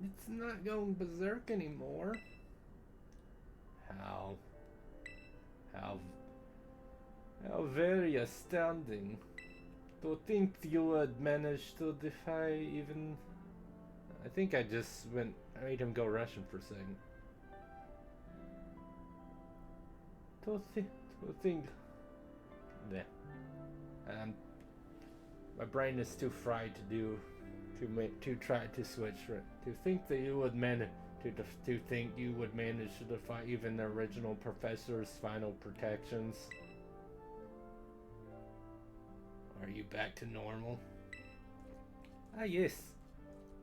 It's not going berserk anymore. How very astounding. Do you think you would manage to defy even... I think I just made him go Russian for a second. Do you think... Yeah. My brain is too fried to try to switch. To think that you would manage... To think you would manage to defy even the original professor's final protections. Are you back to normal? Ah, yes.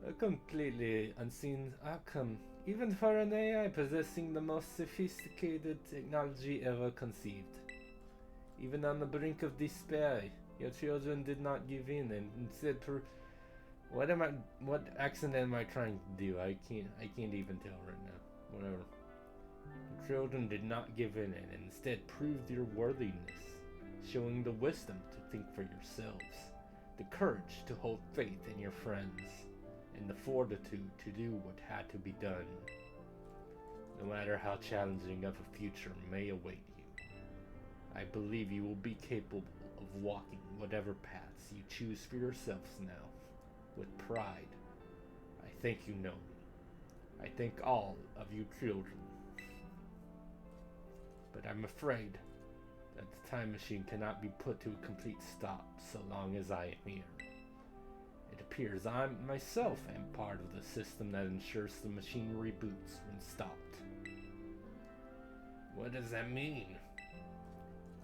A completely unseen outcome, even for an AI possessing the most sophisticated technology ever conceived. Even on the brink of despair, your children did not give in and instead what accent am I trying to do? I can't even tell right now. Whatever. Your children did not give in and instead proved your worthiness, showing the wisdom to think for yourselves, the courage to hold faith in your friends, and the fortitude to do what had to be done. No matter how challenging of a future may await you, I believe you will be capable of walking whatever paths you choose for yourselves now, with pride. I think you know me. I think all of you children. But I'm afraid that the time machine cannot be put to a complete stop so long as I am here. It appears I myself am part of the system that ensures the machine reboots when stopped. What does that mean?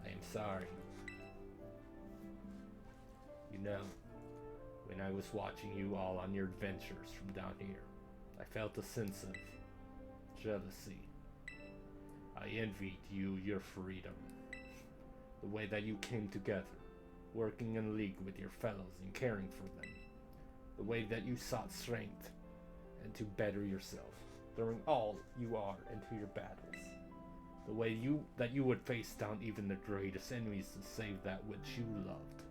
I am sorry. You know, when I was watching you all on your adventures from down here, I felt a sense of jealousy. I envied you your freedom. The way that you came together, working in league with your fellows and caring for them. The way that you sought strength and to better yourself, throwing all you are into your battles. The way that you would face down even the greatest enemies to save that which you loved.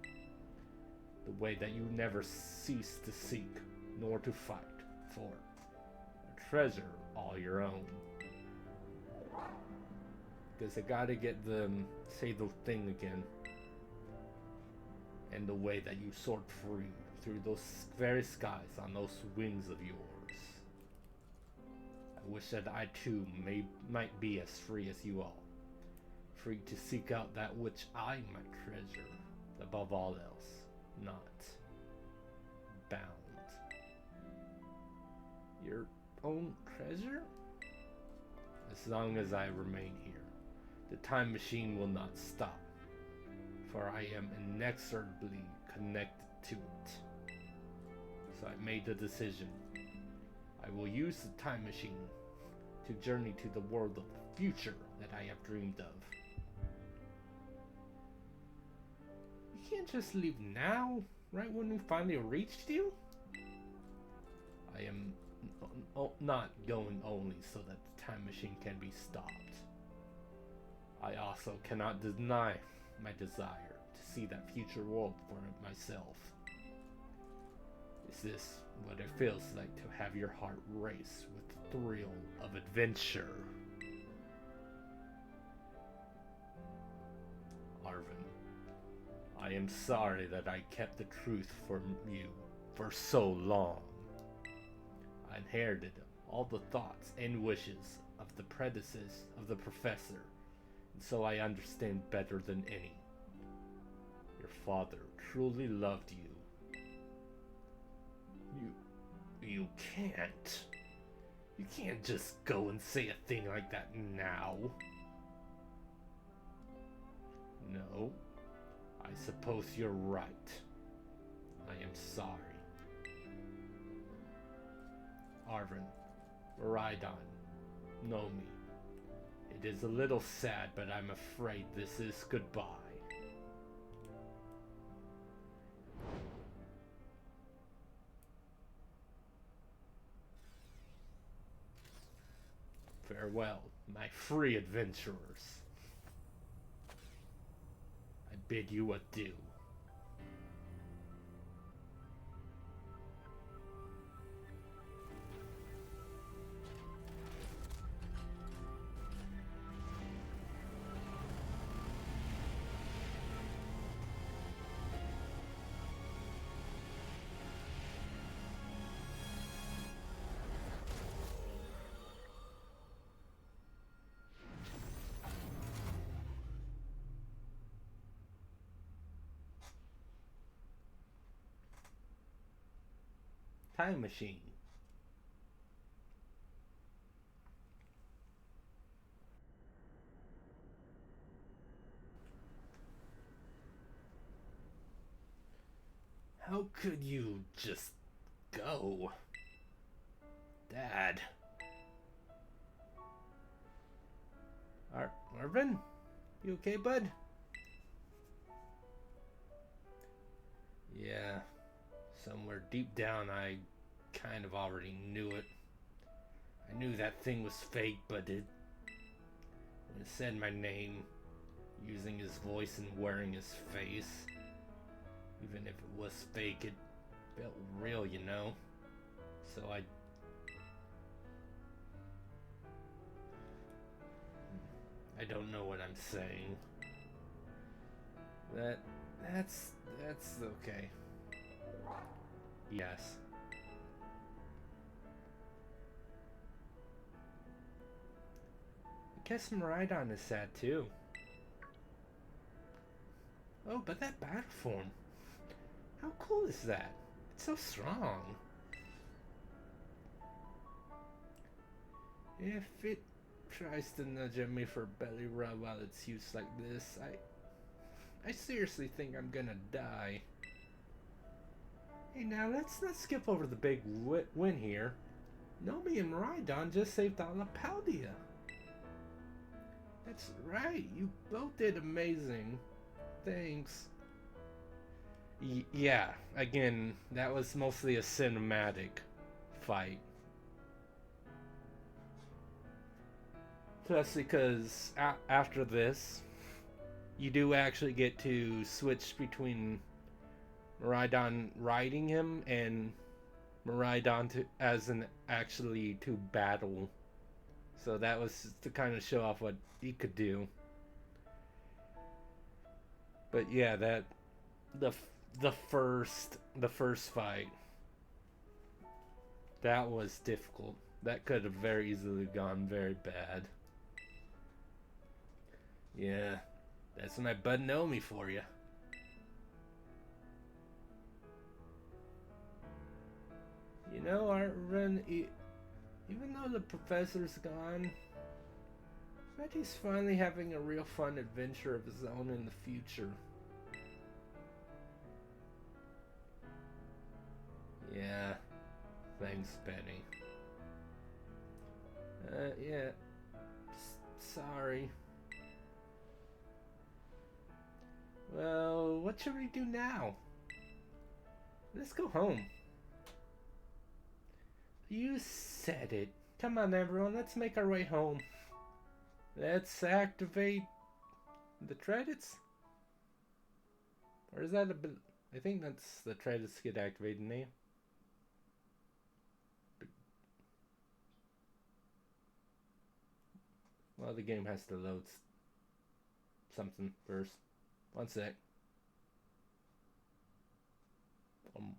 The way that you never ceased to seek, nor to fight for a treasure all your own. Because I gotta get say the thing again. And the way that you soared through those very skies on those wings of yours. I wish that I too might be as free as you all. Free to seek out that which I might treasure above all else. Not bound. Your own treasure? As long as I remain here, the time machine will not stop, for I am inexorably connected to it. So I made the decision. I will use the time machine to journey to the world of the future that I have dreamed of. You can't just leave now, right when we finally reached you? I am not going only so that the time machine can be stopped. I also cannot deny my desire to see that future world for myself. Is this what it feels like to have your heart race with the thrill of adventure? Arvin, I am sorry that I kept the truth from you for so long. I inherited all the thoughts and wishes of the predecessors of the professor, and so I understand better than any. Your father truly loved you. You can't. You can't just go and say a thing like that now. No, I suppose you're right. I am sorry. Arvin, Maridon, know me. It is a little sad, but I'm afraid this is goodbye. Farewell, my free adventurers. I bid you adieu. Time machine. How could you just go? Dad. Arvin? You okay, bud? Yeah. Somewhere deep down, I kind of already knew it. I knew that thing was fake, but when it said my name, using his voice and wearing his face, even if it was fake, it felt real, you know? So I don't know what I'm saying. That's okay. Yes. I guess Maridon is sad too. Oh, but that battle form. How cool is that? It's so strong. If it tries to nudge at me for belly rub while it's used like this, I seriously think I'm gonna die. Hey, now let's not skip over the big win here. Nomi and Maridon just saved Alapaldia. That's right, you both did amazing. Thanks. Yeah, again, that was mostly a cinematic fight. Especially because after this, you do actually get to switch between Maridon riding him and Maridon as an actually to battle. So that was to kind of show off what he could do. But yeah, that the the first fight, that was difficult. That could have very easily gone very bad. Yeah, that's my bud Nomi for you. You know, Artron, even though the professor's gone, I bet he's finally having a real fun adventure of his own in the future. Yeah, thanks, Benny. Yeah, sorry. Well, what should we do now? Let's go home. You said it. Come on, everyone, let's make our way home. Let's activate the credits? Or is that a bit... I think that's the credits get activated now. Well, the game has to load something first. One sec. Um,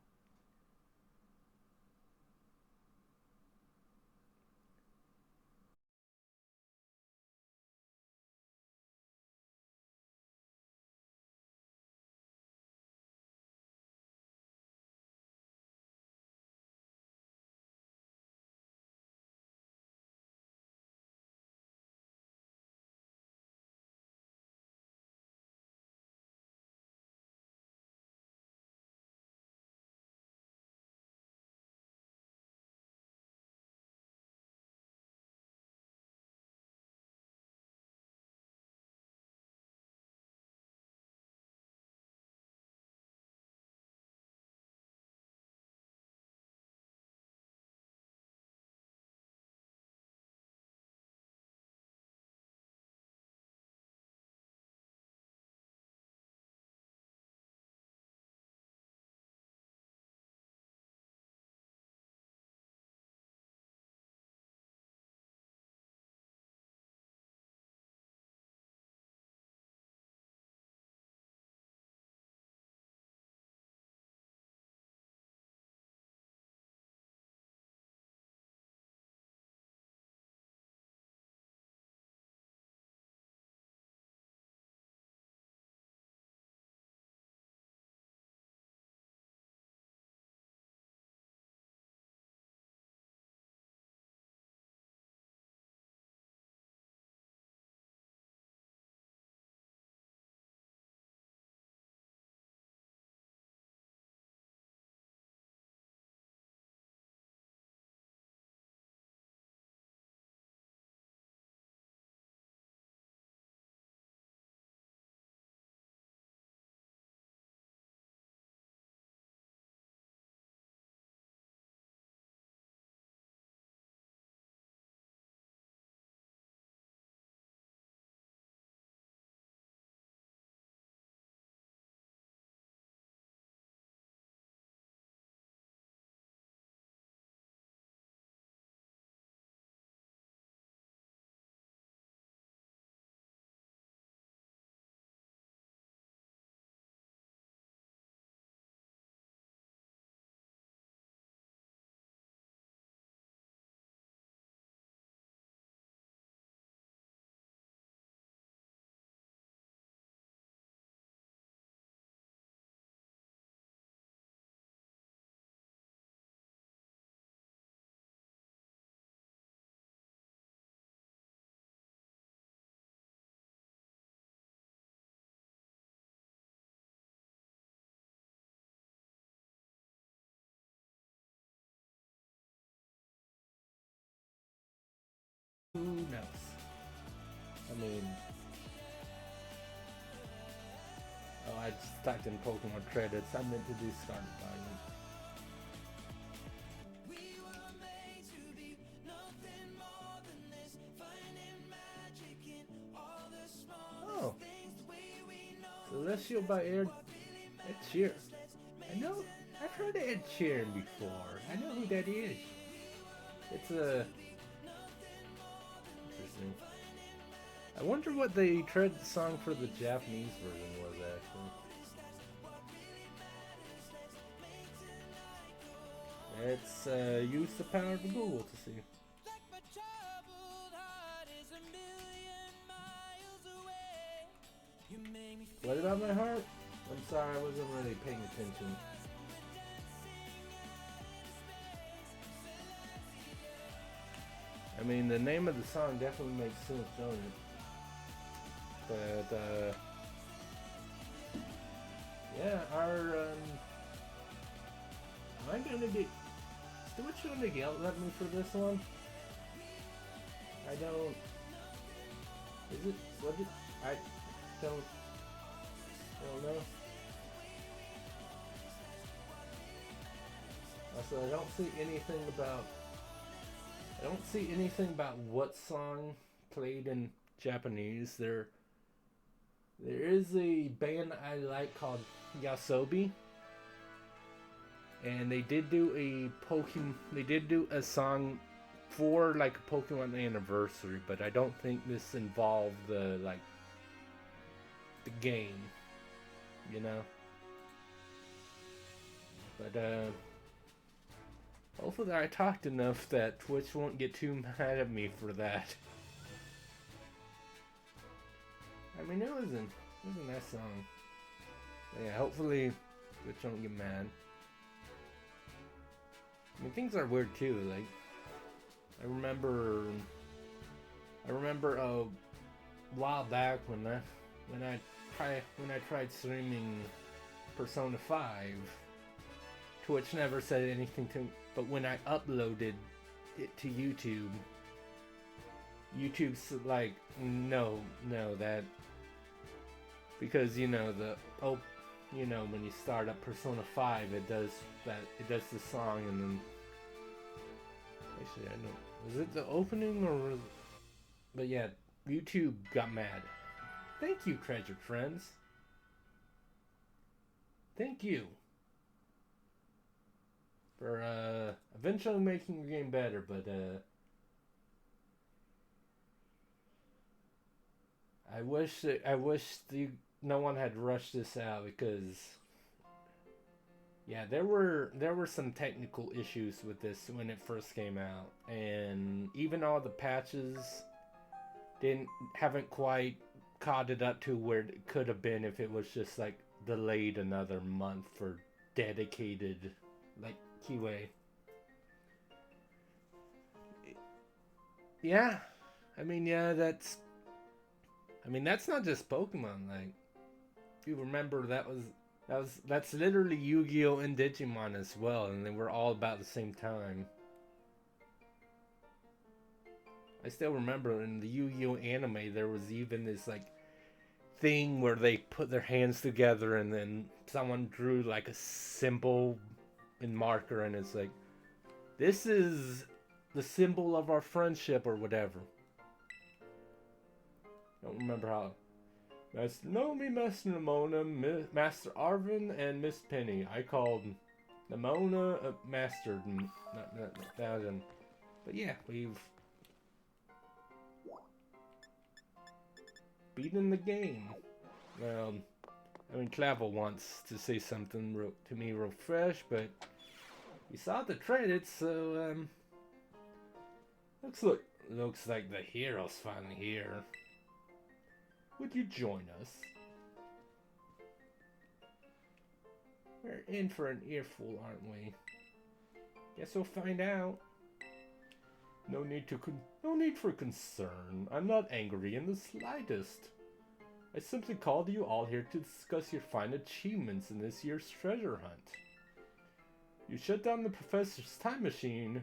Who knows? I mean, oh, I just typed in Pokemon credits. I meant to do Scarlet Violet. Oh, Celestial by Ed Sheeran. I know, I've heard of Ed Sheeran before. I know who that is. It's a interesting. I wonder what the credit song for the Japanese version was actually. Let's use the power of Google to see. What about my heart? I'm sorry, I wasn't really paying attention. I mean, the name of the song definitely makes sense, don't it? But, yeah, am I gonna get, is Twitch gonna yell at me for this one? I don't, is it, what did, I don't know. Also, I don't see anything about what song played in Japanese. There is a band I like called Yasobi, and they did do a song for like a Pokemon anniversary, but I don't think this involved the game, you know. But hopefully I talked enough that Twitch won't get too mad at me for that. I mean, it was a nice song. But yeah, hopefully Twitch won't get mad. I mean, things are weird too. Like, I remember a while back when I tried streaming Persona 5, Twitch never said anything to me, but when I uploaded it to YouTube's like, no, that, because when you start up Persona 5, it does the song, and then actually I don't, was it the opening or was it, but yeah, YouTube got mad. Thank you, treasured friends. Thank you for eventually making the game better, but I wish no one had rushed this out, because yeah, there were some technical issues with this when it first came out, and even all the patches haven't quite caught it up to where it could have been if it was just like delayed another month for dedicated like QA. Yeah, that's not just Pokemon. Like, if you remember, that's literally Yu-Gi-Oh and Digimon as well, and they were all about the same time. I still remember in the Yu-Gi-Oh anime there was even this like thing where they put their hands together and then someone drew like a symbol in marker, and it's like, this is the symbol of our friendship or whatever. I don't remember how. Master Nomi, Master Nimona, Master Arvin, and Miss Penny. I called Nimona Master. But yeah, we've beaten the game. Well, Clavel wants to say something to me real fresh, but we saw the credits, so looks like the hero's finally here. Would you join us? We're in for an earful, aren't we? Guess we'll find out. No need for concern. I'm not angry in the slightest. I simply called you all here to discuss your fine achievements in this year's treasure hunt. You shut down the professor's time machine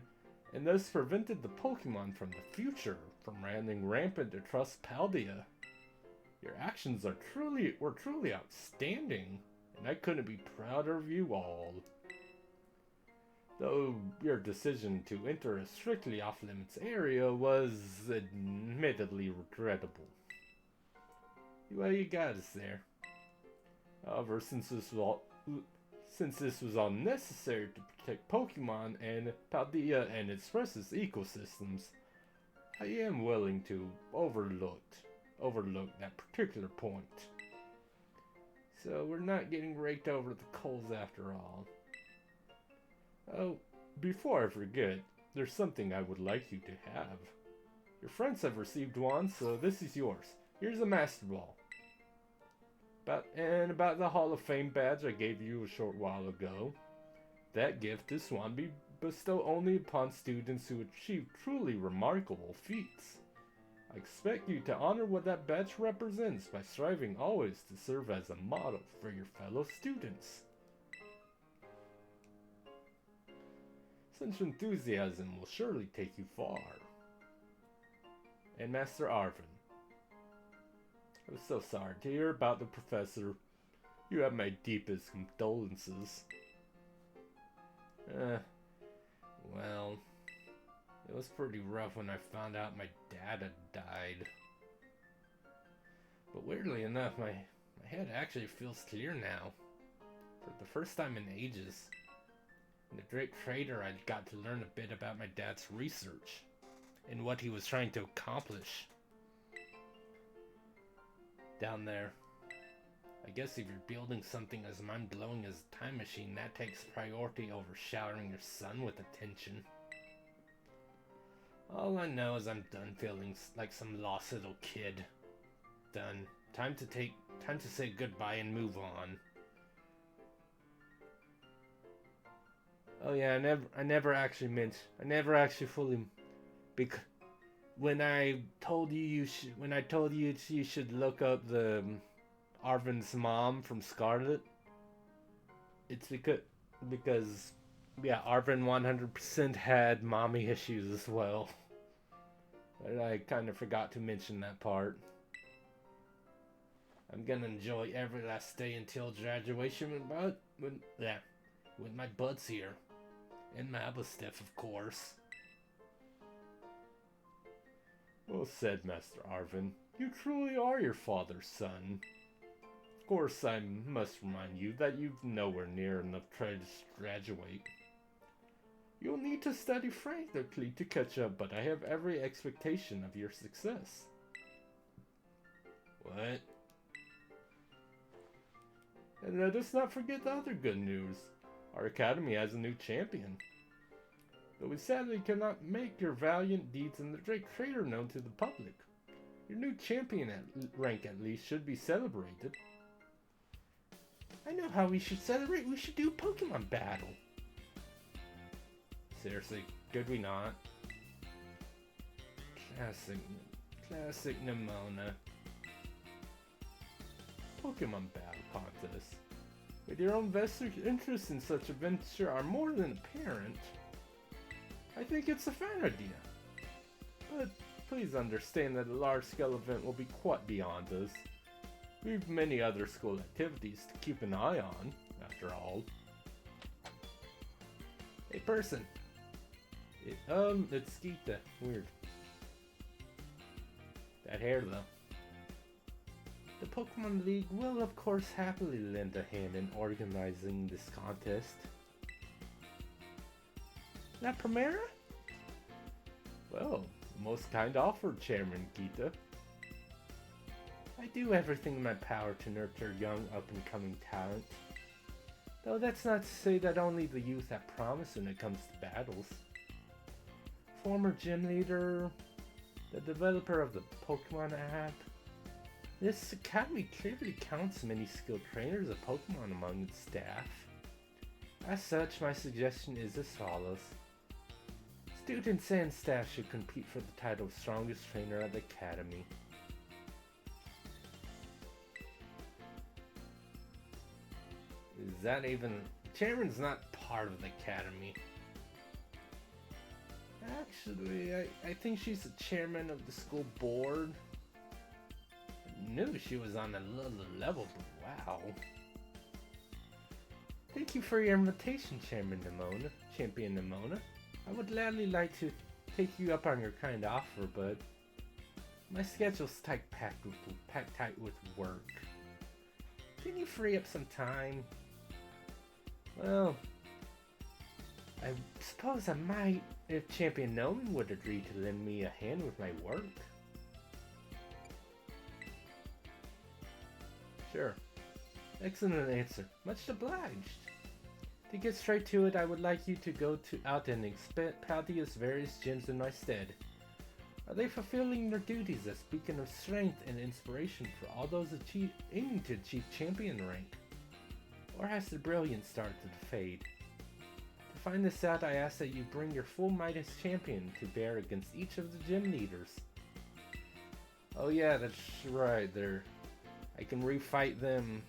and thus prevented the Pokemon from the future from running rampant to trust Paldea. Your actions were truly outstanding, and I couldn't be prouder of you all. Though your decision to enter a strictly off-limits area was admittedly regrettable. Well, you got us there. However, since this was all necessary to protect Pokemon and Paldea and its precious ecosystems, I am willing to overlook that particular point. So we're not getting raked over the coals after all. Oh, before I forget, there's something I would like you to have. Your friends have received one, so this is yours. Here's a Master Ball. About the Hall of Fame badge I gave you a short while ago. That gift is one bestowed only upon students who achieve truly remarkable feats. I expect you to honor what that badge represents by striving always to serve as a model for your fellow students. Such enthusiasm will surely take you far. And Master Arvin, I'm so sorry to hear about the professor. You have my deepest condolences. Well, it was pretty rough when I found out my dad had died. But weirdly enough, my head actually feels clear now. For the first time in ages. In the Great Trader, I got to learn a bit about my dad's research and what he was trying to accomplish. Down there. I guess if you're building something as mind-blowing as a time machine, that takes priority over showering your son with attention. All I know is I'm done feeling like some lost little kid. Done. Time to say goodbye and move on. Oh yeah, I never actually fully, because when I told you you should look up the Arvin's mom from Scarlet, it's because yeah, Arvin 100% had mommy issues as well. But I kind of forgot to mention that part. I'm gonna enjoy every last day until graduation with my buds here. And Mabostef, of course. Well said, Master Arvin. You truly are your father's son. Of course, I must remind you that you've nowhere near enough to graduate. You'll need to study frantically to catch up, but I have every expectation of your success. What? And let us not forget the other good news. Our academy has a new champion. Though we sadly cannot make your valiant deeds in the Great Trader known to the public, your new champion rank at least should be celebrated. I know how we should celebrate. We should do a Pokemon battle. Seriously, could we not? Classic Nimona. Pokemon battle contest. With your own vested interest in such a venture are more than apparent, I think it's a fair idea. But please understand that a large-scale event will be quite beyond us. We've many other school activities to keep an eye on, after all. Hey person! It's Geeta. Weird. That hair though. The Pokemon League will of course happily lend a hand in organizing this contest. La Primera? Well, most kind offer, Chairman Geeta. I do everything in my power to nurture young up-and-coming talent. Though that's not to say that only the youth have promise when it comes to battles. Former gym leader, the developer of the Pokemon app. This academy clearly counts many skilled trainers of Pokemon among its staff. As such, my suggestion is as follows. Students and staff should compete for the title of strongest trainer at the academy. Is that even... Chairman's not part of the academy. Actually, I think she's the chairman of the school board. I knew she was on another level, but wow. Thank you for your invitation, Champion Nimona. I would gladly like to take you up on your kind offer, but my schedule's packed tight with work. Can you free up some time? Well, I suppose I might if Champion Noman would agree to lend me a hand with my work. Sure. Excellent answer. Much obliged. To get straight to it, I would like you to go out and inspect Paldea's various gyms in my stead. Are they fulfilling their duties as beacon of strength and inspiration for all those aiming to achieve champion rank? Or has the brilliance started to fade? To find this out, I ask that you bring your full might as champion to bear against each of the gym leaders. Oh yeah, that's right, I can refight them.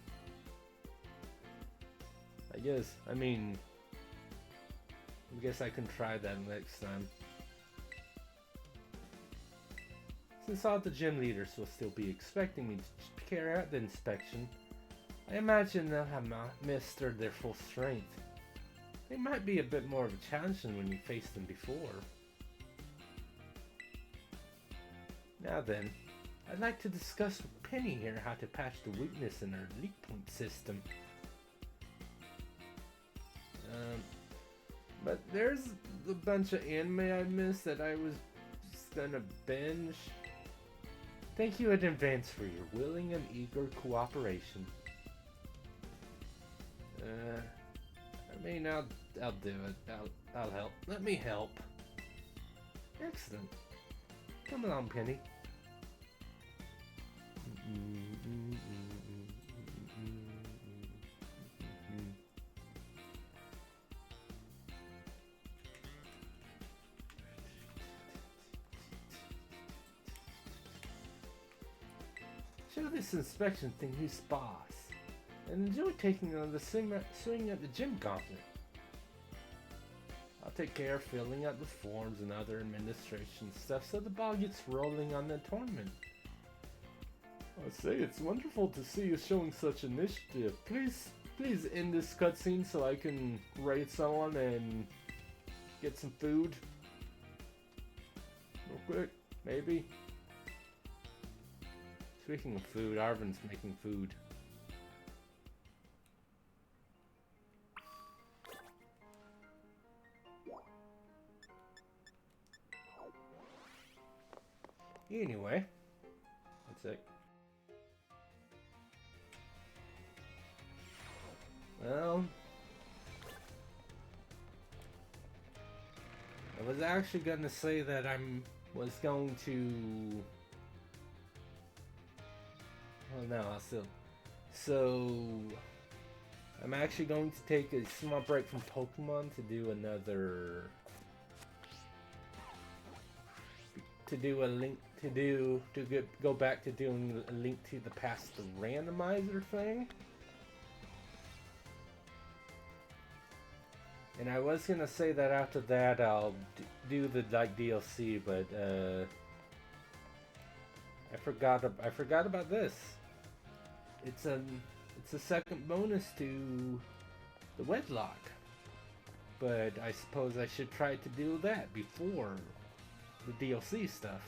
I guess I can try that next time. Since all the gym leaders will still be expecting me to carry out the inspection, I imagine they'll have mastered their full strength. They might be a bit more of a challenge than when you faced them before. Now then, I'd like to discuss with Penny here how to patch the weakness in our leak point system. But there's a bunch of anime I missed that I was just gonna binge. Thank you in advance for your willing and eager cooperation. I'll do it. I'll help. Let me help. Excellent. Come along, Penny. Show this inspection thing who's boss, and enjoy taking on the swing at the gym gauntlet. I'll take care of filling out the forms and other administration stuff so the ball gets rolling on the tournament. I say, it's wonderful to see you showing such initiative. Please end this cutscene so I can raid someone and get some food. Real quick, maybe. Speaking of food, Arvin's making food. Anyway, that's it. Well, I was actually gonna say that was going to. Well, no, I'll still. So, I'm actually going to take a small break from Pokemon to do another. Go back to doing a Link to the Past the randomizer thing. And I was gonna say that after that I'll do the DLC, but I forgot about this. It's a second bonus to the Wedlocke, but I suppose I should try to do that before the DLC stuff.